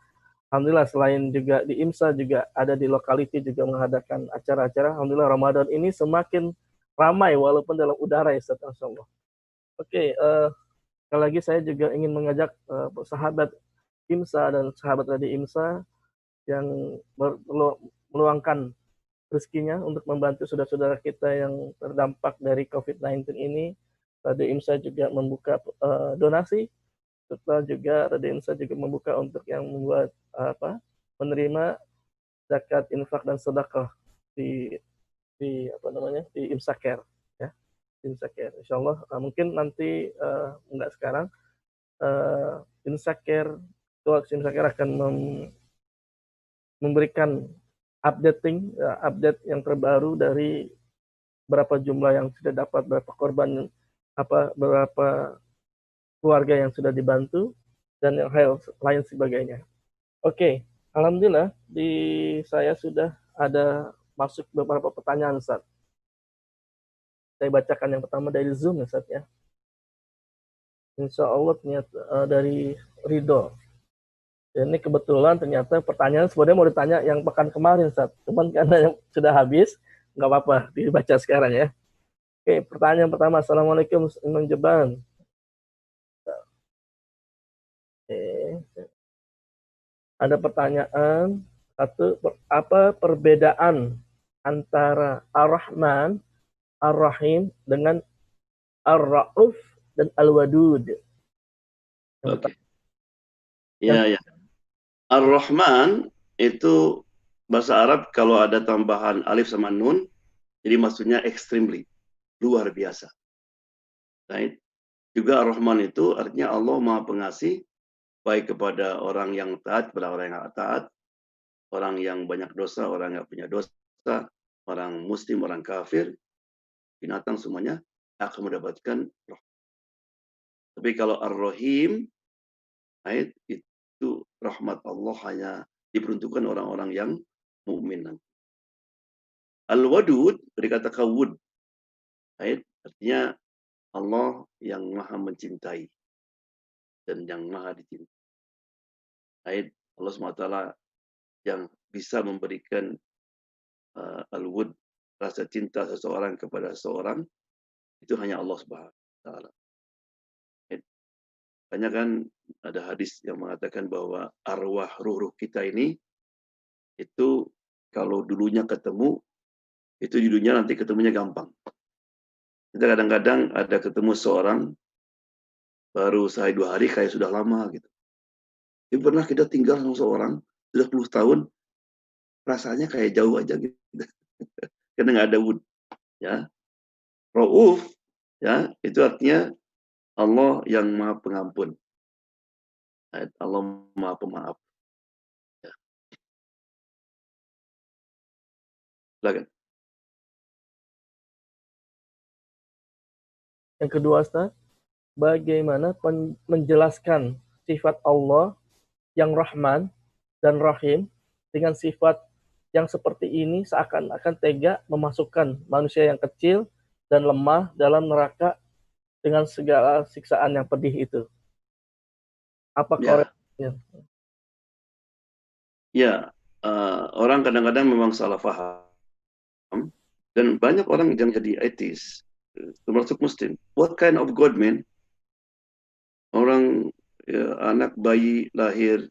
alhamdulillah selain juga di IMSA juga ada di lokality juga mengadakan acara-acara. Alhamdulillah Ramadan ini semakin ramai walaupun dalam udara ya Ustaz, insya-Allah. Oke, sekali lagi saya juga ingin mengajak sahabat IMSA dan sahabat dari IMSA yang meluangkan rezekinya untuk membantu saudara-saudara kita yang terdampak dari COVID-19 ini. Tadi IMSA juga membuka donasi, serta juga Tadi IMSA juga membuka untuk yang membuat menerima zakat, infak dan sedekah di IMSA Care ya. IMSA Care. Insyaallah mungkin nanti enggak sekarang IMSA Care akan memberikan update yang terbaru dari berapa jumlah yang sudah dapat, berapa korban, berapa keluarga yang sudah dibantu, dan yang hal lain sebagainya. Oke, alhamdulillah saya sudah ada masuk beberapa pertanyaan, Ustaz. Saya bacakan yang pertama dari Zoom, Ustaz ya. Insya Allah ternyata dari Ridho. Ini kebetulan ternyata pertanyaan sebenarnya mau ditanya yang pekan kemarin, Ustaz. Cuman karena yang sudah habis, nggak apa-apa, dibaca sekarang ya. Oke, pertanyaan pertama. Assalamualaikum, Imam Jeban. Ada pertanyaan, satu, apa perbedaan antara Ar-Rahman, Ar-Rahim dengan Ar-Ra'uf dan Al-Wadud? Oke. Ya. Ar-Rahman itu bahasa Arab kalau ada tambahan alif sama nun, jadi maksudnya extremely, luar biasa. Right? Juga Ar-Rahman itu artinya Allah Maha Pengasih, baik kepada orang yang taat, kepada orang yang tidak taat, orang yang banyak dosa, orang yang punya dosa, orang muslim, orang kafir, binatang semuanya akan mendapatkan rahmat. Tapi kalau Ar-Rahim, itu rahmat Allah hanya diperuntukkan orang-orang yang mukmin. Al-Wadud dikatakan wud, artinya Allah yang maha mencintai dan yang maha dicintai. Allah SWT yang bisa memberikan al-wud, rasa cinta seseorang kepada seseorang, itu hanya Allah SWT. Banyak kan ada hadis yang mengatakan bahwa arwah ruh kita ini, itu kalau dulunya ketemu, itu di dunia nanti ketemunya gampang. Kita kadang-kadang ada ketemu seorang, baru sehari 2 hari kayak sudah lama gitu. Tapi pernah kita tinggal sama seorang, sudah 10 tahun, rasanya kayak jauh aja gitu. Karena nggak ada wud. Ya. Ra'uf, ya, itu artinya Allah yang maha pengampun. Allah maha pemaaf. Ya. Silakan. Yang kedua, Ustaz, bagaimana menjelaskan sifat Allah yang Rahman dan Rahim dengan sifat yang seperti ini seakan-akan tega memasukkan manusia yang kecil dan lemah dalam neraka dengan segala siksaan yang pedih itu. Apa koreksinya? Ya, orang kadang-kadang memang salah paham, dan banyak orang yang jadi ateis, termasuk Muslim. What kind of God, man? Orang, ya, anak bayi lahir,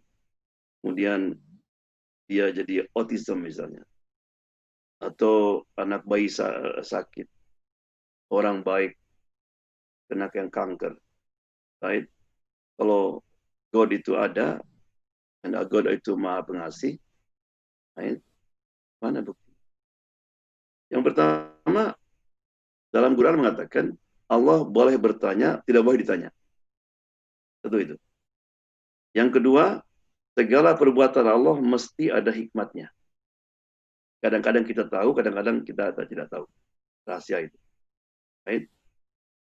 kemudian dia jadi autism misalnya, atau anak bayi sakit, orang baik kena yang kanker, right? Kalau God itu ada, dan God itu maha pengasih, right? Mana bukti? Yang pertama, dalam Quran mengatakan Allah boleh bertanya, tidak boleh ditanya. Satu itu. Yang kedua, segala perbuatan Allah mesti ada hikmatnya. Kadang-kadang kita tahu, kadang-kadang kita tidak tahu. Rahasia itu. Right?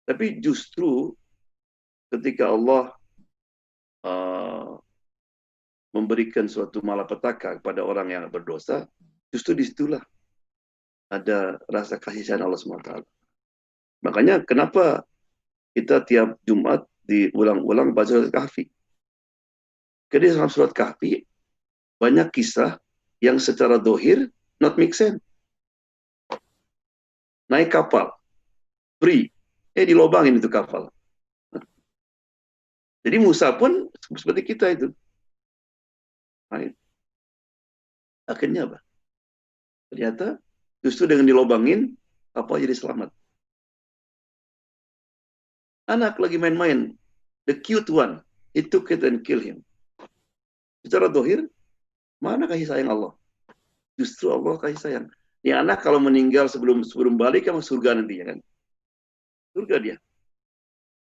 Tapi justru ketika Allah memberikan suatu malapetaka kepada orang yang berdosa, justru disitulah ada rasa kasih sayang Allah SWT. Makanya kenapa kita tiap Jumat diulang-ulang baca surat Kahfi. Karena dalam surat Kahfi banyak kisah yang secara dohir not make sense. Naik kapal, free, dilobangin itu kapal. Jadi Musa pun seperti kita itu. Akhirnya apa? Ternyata justru dengan dilobangin, kapal jadi selamat. Anak lagi main-main, the cute one, he took it and kill him. Secara dohir, mana kasih sayang Allah? Justru Allah kasih sayang. Ini anak kalau meninggal sebelum balik ke surga nantinya kan? Surga dia.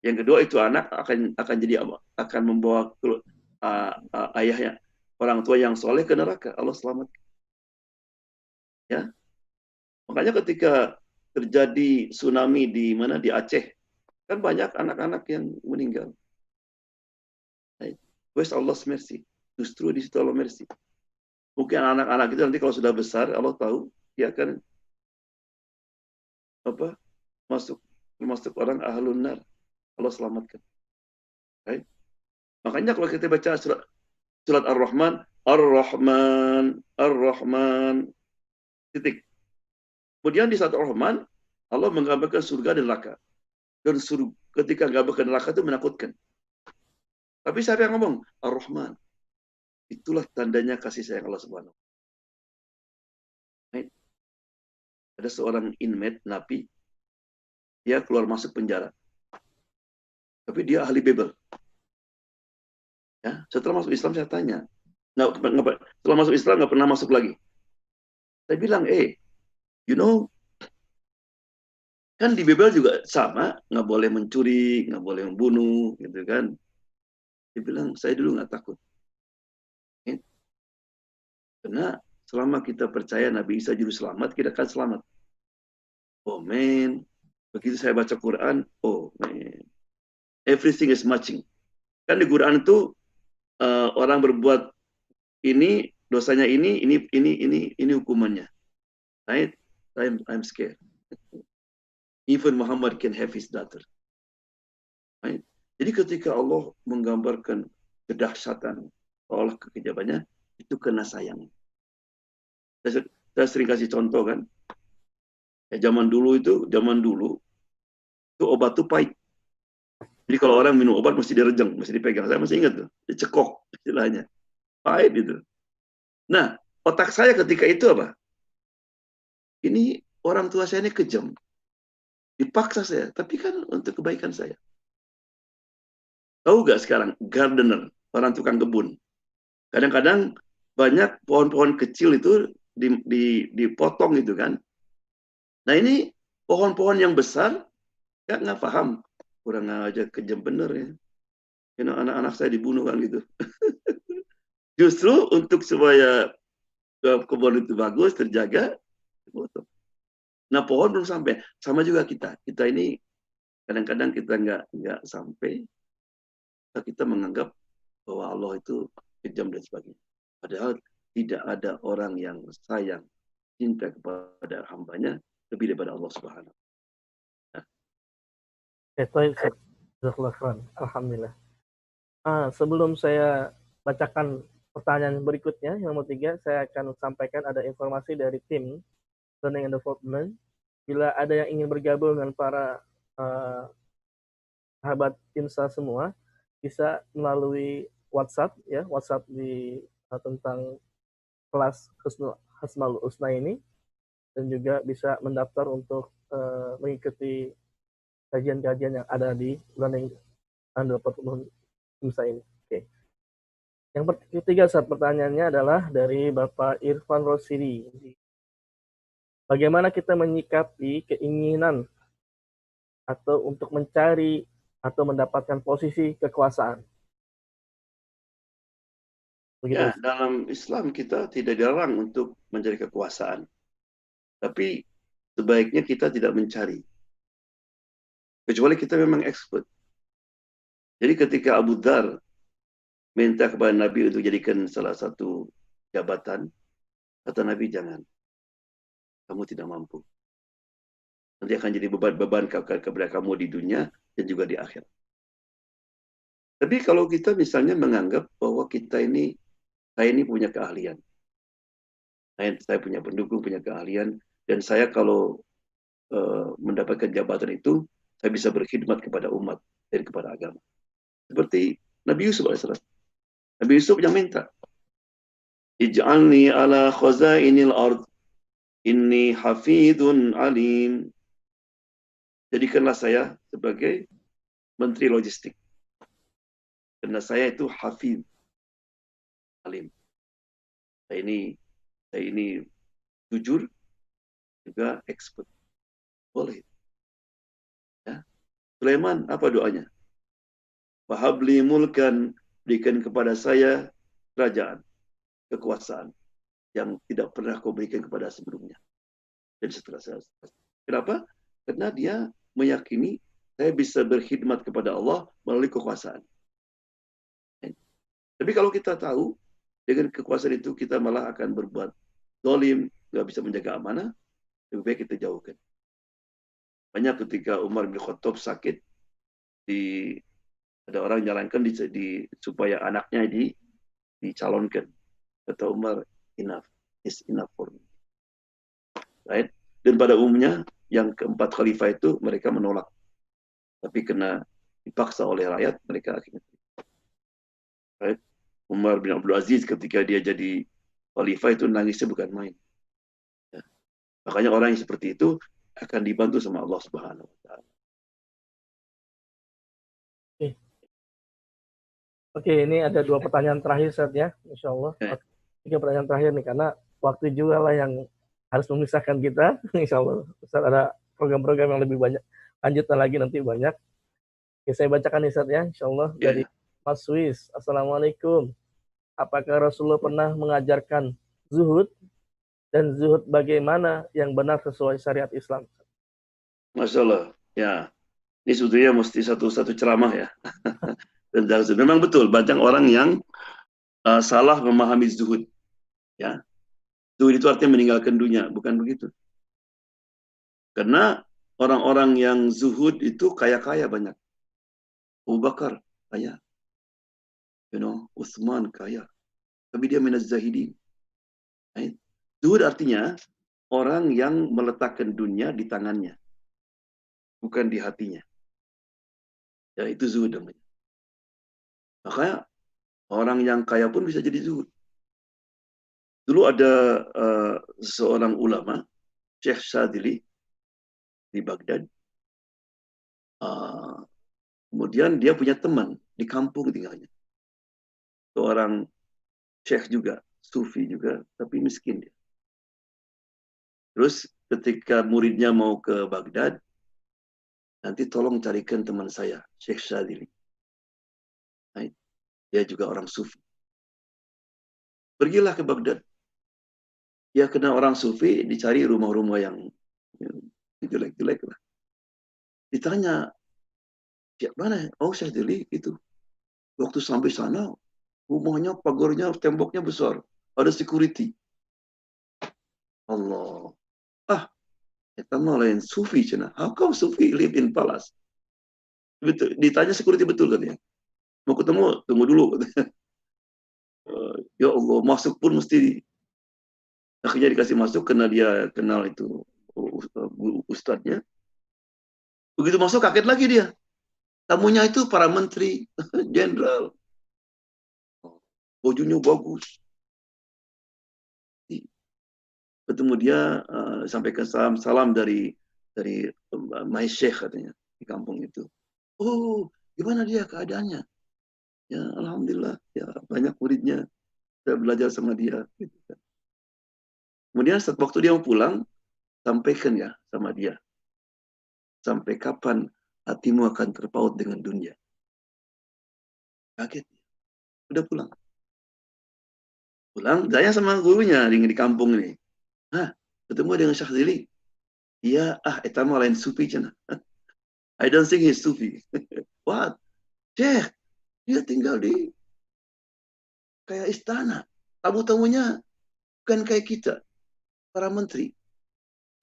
Yang kedua itu anak akan jadi apa? Akan membawa ayahnya, orang tua yang soleh ke neraka. Allah selamat. Ya. Makanya ketika terjadi tsunami di mana, di Aceh, kan banyak anak-anak yang meninggal. Where's Allah's mercy? Justru di situ Allah mercy. Mungkin anak-anak itu nanti kalau sudah besar, Allah tahu dia akan masuk orang ahlun nar. Allah selamatkan. Right? Makanya kalau kita baca surat Ar-Rahman, titik. Kemudian di surat Ar-Rahman, Allah menggambarkan surga dan neraka. Dan ketika gambarkan neraka itu menakutkan. Tapi siapa yang ngomong? Ar-Rahman. Itulah tandanya kasih sayang Allah Subhanahu. Right? Ada seorang inmate napi, dia keluar masuk penjara. Tapi dia ahli Bible. Ya, setelah masuk Islam saya tanya, setelah masuk Islam nggak pernah masuk lagi. Saya bilang, you know, kan di Bible juga sama, nggak boleh mencuri, nggak boleh membunuh, gitu kan? Dia bilang, saya dulu nggak takut. Karena selama kita percaya Nabi Isa juru selamat, kita akan selamat. Oh man, begitu saya baca Quran, oh man, everything is matching. Kan di Quran itu orang berbuat ini, dosanya ini hukumannya. Right? I'm scared. Even Muhammad can have his daughter. Jadi ketika Allah menggambarkan kedahsyatan Allah kekejamannya, itu kena sayang. Saya sering kasih contoh kan, ya zaman dulu itu obat itu pahit. Jadi kalau orang minum obat mesti direjeng, mesti dipegang. Saya masih ingat tuh, dicekok istilahnya. Pahit itu. Nah, otak saya ketika itu apa? Ini orang tua saya ini kejam. Dipaksa saya, tapi kan untuk kebaikan saya. Tahu gak sekarang, gardener, orang tukang kebun. Kadang-kadang banyak pohon-pohon kecil itu dipotong gitu kan. Nah ini pohon-pohon yang besar, nggak paham. Kurang aja kejam bener ya. Anak-anak saya dibunuh kan gitu. Justru untuk supaya kebun itu bagus, terjaga, dipotong. Nah pohon belum sampai. Sama juga kita. Kita ini kadang-kadang kita nggak sampai. Kita menganggap bahwa Allah itu kejam dan sebagainya. Padahal tidak ada orang yang sayang, cinta kepada hambanya lebih daripada Allah Subhanahu. Alhamdulillah. Sebelum saya bacakan pertanyaan berikutnya, yang nomor 3, saya akan sampaikan ada informasi dari tim Learning and Development. Bila ada yang ingin bergabung dengan para sahabat IMSA semua, bisa melalui WhatsApp ya, WhatsApp di tentang kelas Asmaul Husna ini, dan juga bisa mendaftar untuk mengikuti kajian-kajian yang ada di Learning and Development IMSA ini. Oke. Yang ketiga saat pertanyaannya adalah dari Bapak Irfan Rosidi. Bagaimana kita menyikapi keinginan atau untuk mencari atau mendapatkan posisi kekuasaan? Begitu. Ya, dalam Islam kita tidak dilarang untuk mencari kekuasaan. Tapi sebaiknya kita tidak mencari. Kecuali kita memang expert. Jadi ketika Abu Dhar minta kepada Nabi untuk jadikan salah satu jabatan, kata Nabi, jangan. Kamu tidak mampu. Nanti akan jadi beban kepada kamu di dunia dan juga di akhirat. Tapi kalau kita misalnya menganggap bahwa saya ini punya keahlian. Saya punya pendukung, punya keahlian. Dan saya kalau mendapatkan jabatan itu, saya bisa berkhidmat kepada umat dan kepada agama. Seperti Nabi Yusuf AS. Nabi Yusuf yang minta, Ij'alni ala khazainil ard, inni hafidun alim. Jadikanlah saya sebagai menteri logistik. Karena saya itu hafid, alim. Saya ini jujur, juga expert. Boleh. Ya. Sulaiman, apa doanya? Wahabli mulkan, berikan kepada saya kerajaan, kekuasaan yang tidak pernah kau berikan kepada sebelumnya. Dan seterusnya. Kenapa? Karena dia meyakini saya bisa berkhidmat kepada Allah melalui kekuasaan. Tapi kalau kita tahu dengan kekuasaan itu kita malah akan berbuat zalim, nggak bisa menjaga amanah, lebih baik kita jauhkan. Banyak ketika Umar bin Khattab sakit, ada orang jalankan supaya anaknya dicalonkan. Kata Umar, enough is enough for me. Right? Dan pada umumnya yang keempat khalifah itu mereka menolak. Tapi kena dipaksa oleh rakyat, mereka akhirnya. Right? Umar bin Abdul Aziz ketika dia jadi khalifah itu nangisnya bukan main. Ya. Makanya orang yang seperti itu akan dibantu sama Allah Subhanahu wa taala. Oke, ini ada 2 pertanyaan terakhir Ustaz ya, insyaallah. 3 pertanyaan terakhir nih, karena waktu juga lah yang harus memisahkan kita. Insyaallah Ustaz ada program-program yang lebih banyak, lanjutan lagi nanti banyak. Oke, saya bacakan Ustaz ya, insyaallah dari Mas Swiss. Assalamualaikum. Apakah Rasulullah pernah mengajarkan zuhud, dan zuhud bagaimana yang benar sesuai syariat Islam? Masya Allah, ya. Ini sebetulnya mesti satu ceramah ya. Tentang zuhud. Memang betul, banyak orang yang salah memahami zuhud. Ya. Zuhud itu artinya meninggalkan dunia, bukan begitu. Karena orang-orang yang zuhud itu kaya-kaya banyak. Abu Bakar kaya, Utsman kaya, tapi dia minaz zahidin. Right? Zuhud artinya orang yang meletakkan dunia di tangannya, bukan di hatinya. Ya, itu zuhud namanya. Makanya orang yang kaya pun bisa jadi zuhud. Dulu ada seorang ulama, Syekh Sadili di Baghdad. Kemudian dia punya teman di kampung tinggalnya. Seorang syekh juga, sufi juga, tapi miskin dia. Terus ketika muridnya mau ke Baghdad, nanti tolong carikan teman saya, Syekh Sadili. Dia juga orang sufi. Pergilah ke Baghdad. Dia kenal orang sufi, dicari rumah-rumah yang jelek-jelek lah. Ditanya, siapa mana? Oh, Syekh Sadili itu. Waktu sampai sana, rumahnya, pagarnya, temboknya besar. Ada security. Allah. Kita lain sufi cina. How come sufi live in palace? Betul. Ditanya security betul katanya. Mau ketemu, tunggu dulu. Ya Allah, masuk pun mesti. Akhirnya dikasih masuk karena dia kenal itu ustadznya. Begitu masuk kaget lagi dia. Tamunya itu para menteri, jenderal. Bajunya bagus. Ketemu dia, sampaikan salam dari my sheikh katanya di kampung itu. Oh, gimana dia keadaannya? Ya, alhamdulillah, ya banyak muridnya. Saya belajar sama dia. Gitu kan. Kemudian waktu dia mau pulang, sampaikan ya sama dia. Sampai kapan hatimu akan terpaut dengan dunia? Kaget. Udah pulang. Pulang, tanya sama gurunya di kampung ini. Ketemu dengan Syekh Sadili. Iya, itu lain sufi cina. I don't think he's sufi. What? Syekh, dia tinggal di kayak istana. Tamu-tamunya bukan kayak kita, para menteri.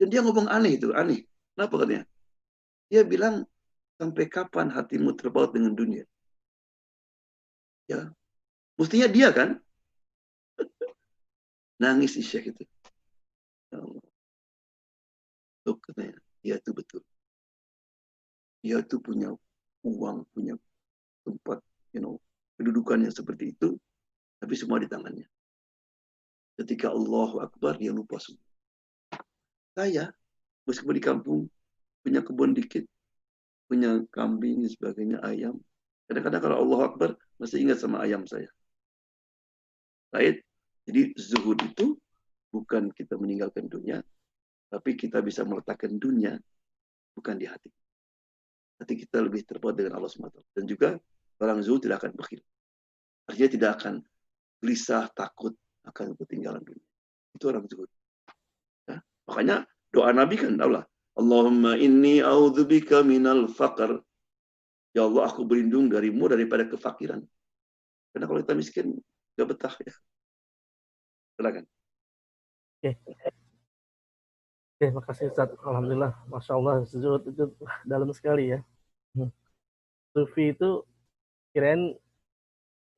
Dan dia ngomong aneh itu, aneh. Kenapa katanya? Dia bilang, sampai kapan hatimu terpaut dengan dunia? Ya, mestinya dia kan? Nangis si Syekh itu. Ya Allah. Tuh katanya, dia itu betul. Dia itu punya uang, punya tempat, kedudukannya seperti itu, tapi semua di tangannya. Ketika Allahu Akbar, dia lupa semua. Saya, meskipun di kampung, punya kebun dikit, punya kambing dan sebagainya, ayam. Kadang-kadang kalau Allahu Akbar, masih ingat sama ayam saya. Right? Jadi zuhud itu bukan kita meninggalkan dunia, tapi kita bisa meletakkan dunia bukan di hati. Hati kita lebih terpaut dengan Allah SWT. Dan juga orang zuhud tidak akan bakhil. Artinya tidak akan gelisah, takut akan ketinggalan dunia. Itu orang zuhud. Ya? Makanya doa Nabi kan, Allah, Allahumma inni a'udzubika minal faqr. Ya Allah, aku berlindung darimu daripada kefakiran. Karena kalau kita miskin, gak betah ya. Silakan. Oke, makasih Ustaz. Alhamdulillah, Masya Allah, zuhud itu dalam sekali ya. Sufi itu kirain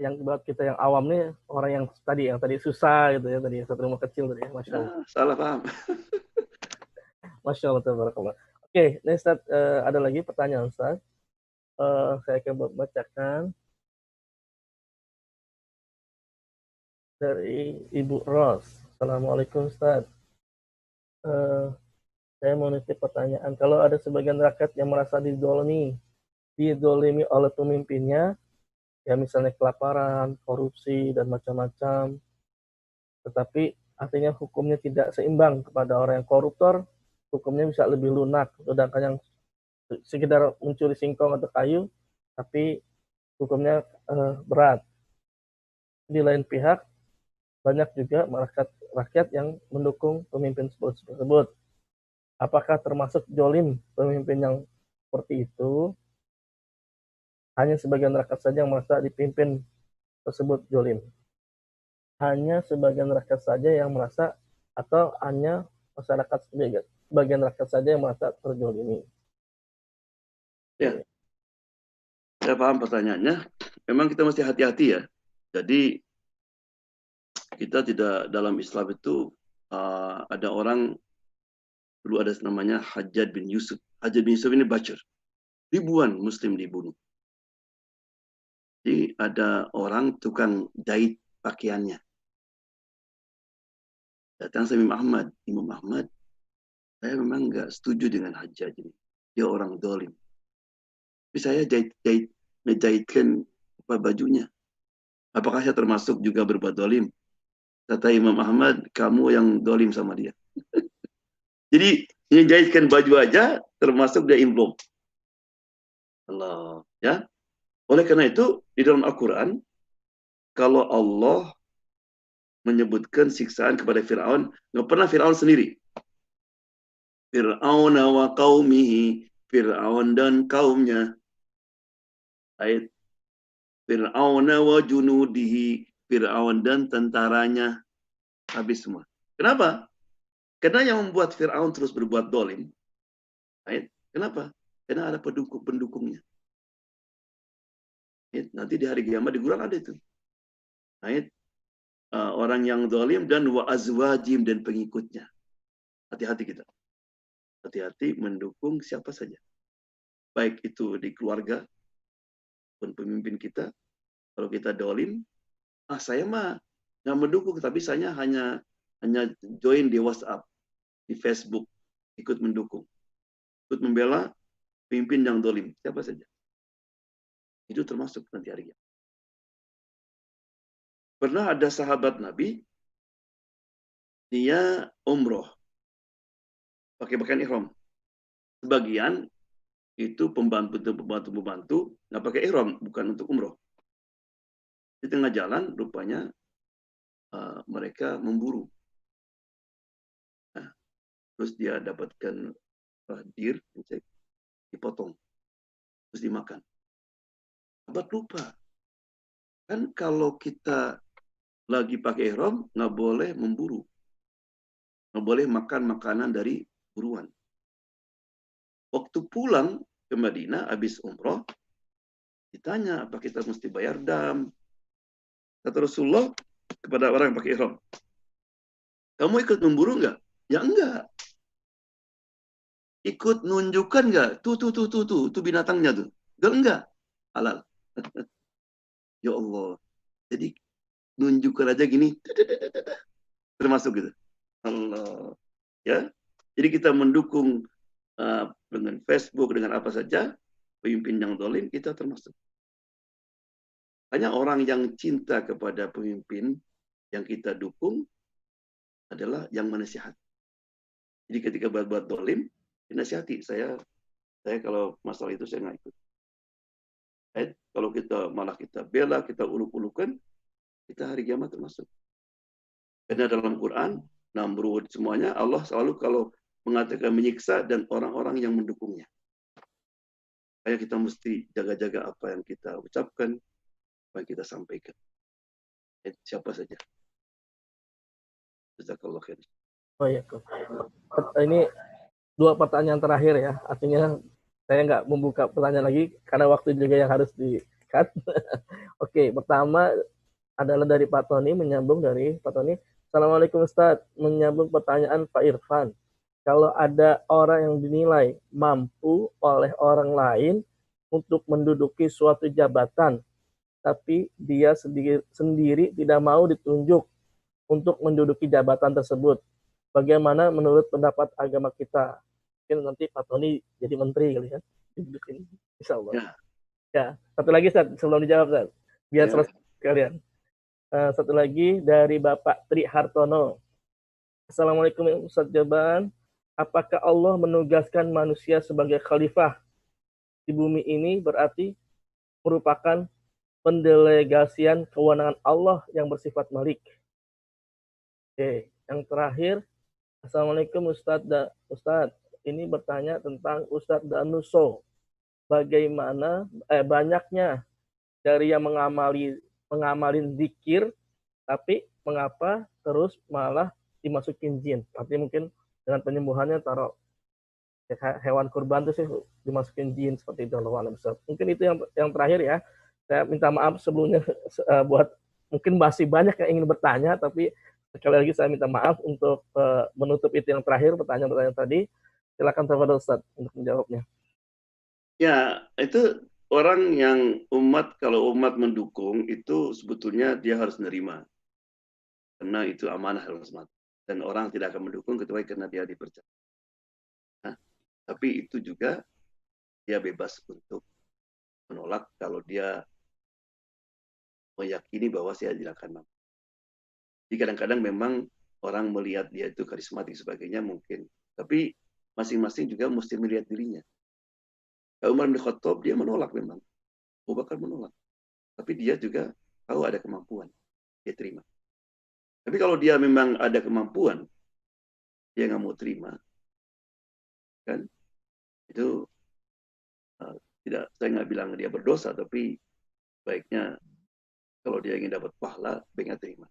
yang buat kita yang awam nih orang yang tadi susah gitu ya, tadi satu rumah kecil tadi ya, Masya Allah. Salah paham. Masya Allah, tabarakallah. Oke, ini Ustaz, ada lagi pertanyaan Ustaz. Saya akan bacakan dari Ibu Ros. Assalamualaikum Ustaz. Saya mau nitip pertanyaan. Kalau ada sebagian rakyat yang merasa didolimi oleh pemimpinnya, ya misalnya kelaparan, korupsi, dan macam-macam, tetapi artinya hukumnya tidak seimbang kepada orang yang koruptor, hukumnya bisa lebih lunak. Sedangkan yang sekedar mencuri singkong atau kayu, tapi hukumnya berat. Di lain pihak, banyak juga rakyat yang mendukung pemimpin tersebut. Apakah termasuk jolim pemimpin yang seperti itu? Hanya sebagian rakyat saja yang merasa dipimpin tersebut jolim. Hanya sebagian rakyat saja yang merasa, atau hanya masyarakat sebagian rakyat saja yang merasa terjolimi. Ya. Saya paham pertanyaannya. Memang kita mesti hati-hati ya. Jadi kita tidak, dalam Islam itu ada orang dulu ada namanya Hajjaj bin Yusuf. Hajjaj bin Yusuf ini bacur. Ribuan Muslim dibunuh. Jadi ada orang tukang jahit pakaiannya. Datang sama Imam Ahmad, saya memang nggak setuju dengan Hajjaj ini. Dia orang dolim. Tapi saya ngejahitkan bajunya. Apakah saya termasuk juga berbuat dolim? Kata Imam Ahmad, kamu yang dolim sama dia. Jadi menjahitkan baju aja termasuk dia imblom. Allah, ya. Oleh karena itu di dalam Al-Quran, kalau Allah menyebutkan siksaan kepada Fir'aun, nggak pernah Fir'aun sendiri. Fir'aun wa qaumihi, Fir'aun dan kaumnya. Ayat Fir'aun wa junudihi, Fir'aun dan tentaranya. Habis semua. Kenapa? Karena yang membuat Fir'aun terus berbuat dolim. Kenapa? Karena ada pendukungnya. Nanti di hari kiamat di Quran ada itu. Orang yang dolim dan wa azwajim dan pengikutnya. Hati-hati kita. Hati-hati mendukung siapa saja. Baik itu di keluarga pun pemimpin kita. Kalau kita dolim, saya mah nggak mendukung, tapi saya hanya join di WhatsApp, di Facebook, ikut mendukung, ikut membela pemimpin yang dolim, siapa saja. Itu termasuk nanti hari kiamat. Pernah ada sahabat Nabi, dia umroh, pakai pakaian ihram. Sebagian itu pembantu nggak pakai ihram, bukan untuk umroh. Di tengah jalan rupanya mereka memburu. Terus dia dapatkan dir, dipotong, terus dimakan. Sahabat lupa. Kan kalau kita lagi pakai ihram, nggak boleh memburu. Nggak boleh makan makanan dari buruan. Waktu pulang ke Madinah, habis umroh, ditanya, apa kita mesti bayar dam? Kata Rasulullah kepada orang yang pakai ihram, kamu ikut memburu nggak? Ya enggak. Ikut nunjukkan nggak? Tuh binatangnya tuh. Enggak. Halal. Ya Allah. Jadi nunjukkan aja gini. Termasuk gitu. Allah. Ya. Jadi kita mendukung dengan Facebook, dengan apa saja, pemimpin yang dolim, kita termasuk. Hanya orang yang cinta kepada pemimpin yang kita dukung adalah yang menasihati. Jadi ketika buat dolim, dinasihati. Saya kalau masalah itu saya nggak ikut. Kalau kita bela, kita uluk-ulukan, kita hari kiamat termasuk. Karena dalam Quran, Namrud semuanya, Allah selalu kalau mengatakan menyiksa dan orang-orang yang mendukungnya. Kayak kita mesti jaga-jaga apa yang kita ucapkan, apa yang kita sampaikan. Siapa saja. Jazakallah khair. Oh iya, ini 2 pertanyaan terakhir ya. Artinya saya nggak membuka pertanyaan lagi karena waktu juga yang harus di-cut. Oke, pertama adalah dari Pak Tony, menyambung dari Pak Tony. Assalamualaikum Ustaz, menyambung pertanyaan Pak Irfan. Kalau ada orang yang dinilai mampu oleh orang lain untuk menduduki suatu jabatan, tapi dia sendiri tidak mau ditunjuk untuk menduduki jabatan tersebut, bagaimana menurut pendapat agama kita? Mungkin nanti Pak Tony jadi menteri kali kan? Insya Allah. Ya, satu lagi Ustaz, sebelum dijawab Ustaz, biar selesai kalian. Satu lagi dari Bapak Tri Hartono. Assalamualaikum Ustaz Jaban. Apakah Allah menugaskan manusia sebagai khalifah di bumi ini berarti merupakan pendelegasian kewenangan Allah yang bersifat malik? Oke, yang terakhir, Assalamualaikum Ustadz, ini bertanya tentang Ustadz Danuso. Bagaimana banyaknya dari yang mengamalin zikir, tapi mengapa terus malah dimasukin jin? Artinya mungkin dengan penyembuhannya taruh hewan kurban itu sih dimasukin jin seperti itu. Mungkin itu yang terakhir ya. Saya minta maaf sebelumnya buat mungkin masih banyak yang ingin bertanya, tapi sekali lagi saya minta maaf untuk menutup itu yang terakhir, pertanyaan-pertanyaan tadi. Silakan Tafadhol Ustaz untuk menjawabnya. Ya, itu orang yang kalau umat mendukung itu sebetulnya dia harus menerima. Karena itu amanah harus mati. Dan orang tidak akan mendukung kecuali karena dia dipercaya. Nah, tapi itu juga dia bebas untuk menolak kalau dia meyakini bahwa saya tidak akan mampu. Jadi kadang-kadang memang orang melihat dia itu karismatik sebagainya mungkin. Tapi masing-masing juga mesti melihat dirinya. Umar bin Khattab dia menolak memang. Abu Bakar menolak. Tapi dia juga tahu ada kemampuan. Dia terima. Tapi kalau dia memang ada kemampuan, dia nggak mau terima, kan? Itu saya nggak bilang dia berdosa, tapi baiknya kalau dia ingin dapat pahala, baiknya terima.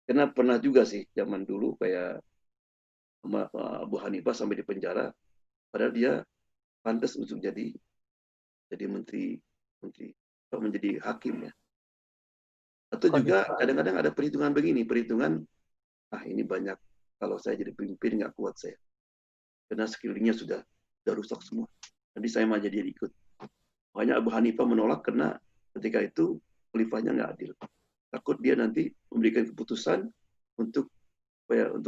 Karena pernah juga sih zaman dulu kayak Abu Hanifah sampai di penjara, padahal dia pantas untuk jadi menteri menjadi hakim ya. Atau juga kadang-kadang ada perhitungan begini, ini banyak kalau saya jadi pemimpin nggak kuat saya, karena sekelilingnya sudah rusak semua. Nanti saya mah jadi ikut. Makanya Abu Hanifah menolak karena ketika itu khalifahnya nggak adil. Takut dia nanti memberikan keputusan untuk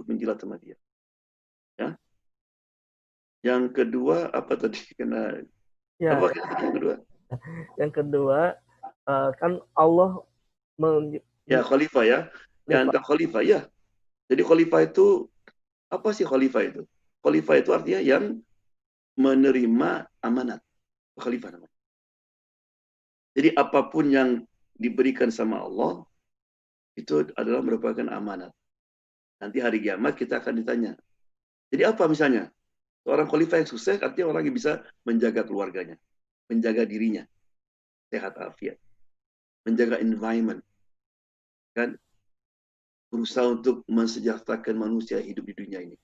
menjilat sama dia. Ya. Yang kedua apa tadi? Karena ya, apa yang kedua? Yang kedua kan Allah ya khalifah ya. Yang khalifah ya. Jadi khalifah itu apa sih khalifah itu? Khalifah itu artinya yang menerima amanat. Khalifah namanya. Jadi apapun yang diberikan sama Allah itu adalah merupakan amanat. Nanti hari kiamat kita akan ditanya. Jadi apa misalnya? Seorang khalifah yang sukses artinya orang yang bisa menjaga keluarganya, menjaga dirinya, sehat afiat, menjaga environment, kan? Berusaha untuk mensejahterakan manusia hidup di dunia ini.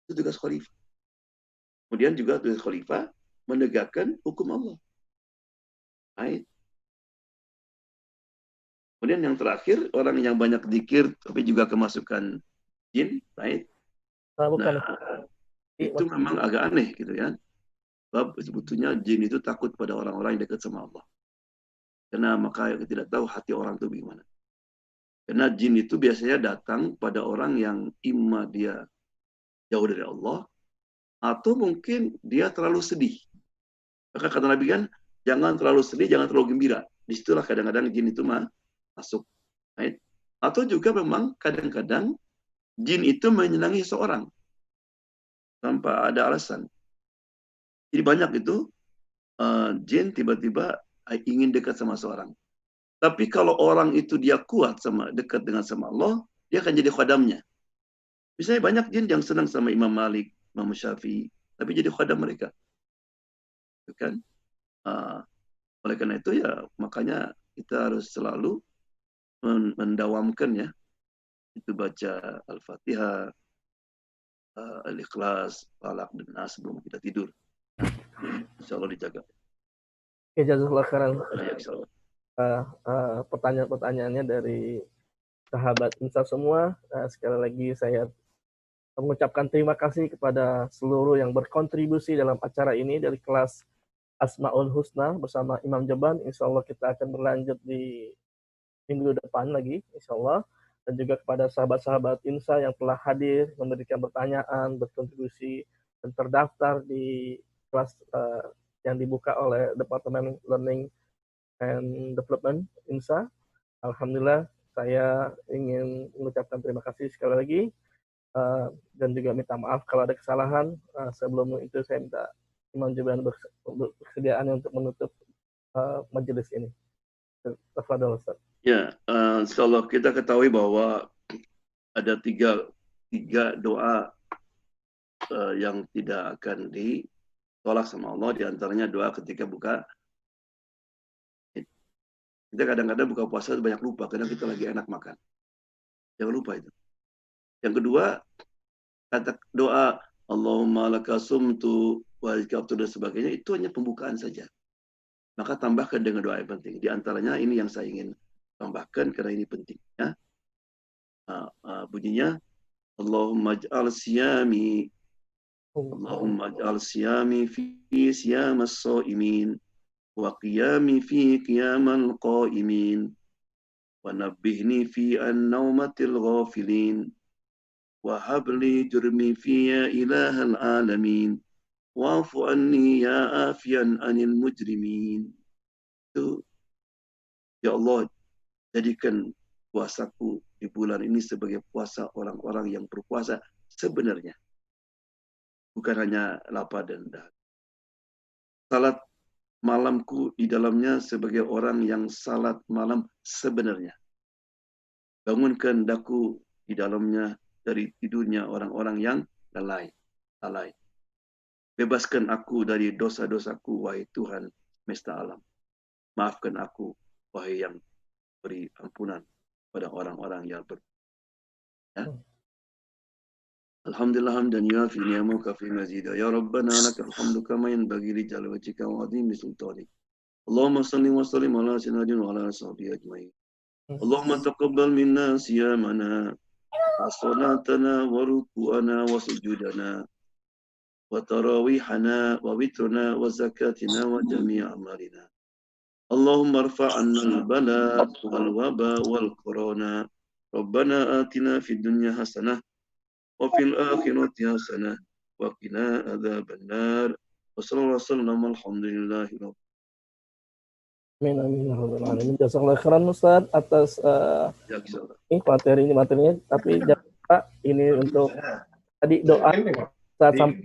Itu tugas khalifah. Kemudian juga tugas khalifah menegakkan hukum Allah. Baik. Kemudian yang terakhir, orang yang banyak zikir tapi juga kemasukan jin, baik. Bukan. Nah, itu memang agak aneh gitu ya. Sebab sebetulnya jin itu takut pada orang-orang yang dekat sama Allah. Karena maka kita tidak tahu hati orang itu bagaimana. Karena jin itu biasanya datang pada orang yang imma dia jauh dari Allah, atau mungkin dia terlalu sedih. Maka kata Nabi kan, jangan terlalu sedih, jangan terlalu gembira. Disitulah kadang-kadang jin itu masuk. Right? Atau juga memang kadang-kadang jin itu menyenangi seorang tanpa ada alasan. Jadi banyak itu jin tiba-tiba ingin dekat sama seorang. Tapi kalau orang itu dia kuat dekat dengan sama Allah, dia akan jadi khadamnya. Misalnya banyak jin yang senang sama Imam Malik, Imam Syafi'i, tapi jadi khadam mereka. Kan? Oleh karena itu ya makanya kita harus selalu mendawamkan ya, itu baca Al-Fatihah, Al-Ikhlas, Falaq dan Nas sebelum kita tidur. Insya Allah dijaga. Ya, jazakallah khairan. Ya, pertanyaan-pertanyaannya dari sahabat Insa semua. Sekali lagi saya mengucapkan terima kasih kepada seluruh yang berkontribusi dalam acara ini dari kelas Asmaul Husna bersama Imam Jeban. Insya Allah kita akan berlanjut di minggu depan lagi, insya Allah. Dan juga kepada sahabat-sahabat Insa yang telah hadir, memberikan pertanyaan, berkontribusi, dan terdaftar di kelas yang dibuka oleh Departemen Learning and Development Insa. Alhamdulillah, saya ingin mengucapkan terima kasih sekali lagi, dan juga minta maaf kalau ada kesalahan. Sebelum itu saya minta Imam Jeban bersediaan untuk menutup majelis ini. Tafadhol Ustaz. Ya, insyaallah kita ketahui bahwa ada tiga doa yang tidak akan ditolak sama Allah. Di antaranya doa ketika buka. Kita kadang-kadang buka puasa banyak lupa karena kita lagi enak makan. Jangan lupa itu. Yang kedua, kata doa Allahumma laka sumtu wajib dan sebagainya, itu hanya pembukaan saja. Maka tambahkan dengan doa yang penting. Di antaranya ini yang saya ingin tambahkan karena ini penting. Ya. Bunyinya, Allahumma ij'al siyami fi siyamas sha'imin wa qiyami fi qiyamal qa'imin wa nabbihni fi an-nawmatil ghafilin wa habli jurmi fi ya ilahal alamin wa'fu anni ya afiyan anil mujrimin. Itu, ya Allah, jadikan puasaku di bulan ini sebagai puasa orang-orang yang berpuasa sebenarnya. Bukan hanya lapar dan dahaga. Salat malamku di dalamnya sebagai orang yang salat malam sebenarnya. Bangunkan daku di dalamnya dari tidurnya orang-orang yang lalai. Bebaskan aku dari dosa-dosaku, wahai Tuhan semesta alam. Maafkan aku, wahai yang beri ampunan pada orang-orang yang ya. Alhamdulillah hamdan yuafi ni'amaka fi mazida. Ya Rabbana lakal hamdu kama yanbaghi li jalali wajhika wa 'azimi sultanik. Allahumma salli wa sallim ala sayyidina wa ala sahbihi ajma'in. Allahumma taqabbal minna siyamana wa salatana wa ruku'ana wa sujudana wa tarawihana wa witrana wa zakatina wa jami' amalina. Allahumma irfa'anna al-bala wal waba wal corona. Rabbana atina fid dunya hasanah wa fil akhirati hasanah wa qina adzabannar. Wa sallallahu alaihi wasallam, alhamdulillahi rabbil Amin, amin, ya rabbal alamin. Jazakallahu khairan Ustaz atas alamin. materinya, tapi jangan lupa ini untuk tadi doa saat sampai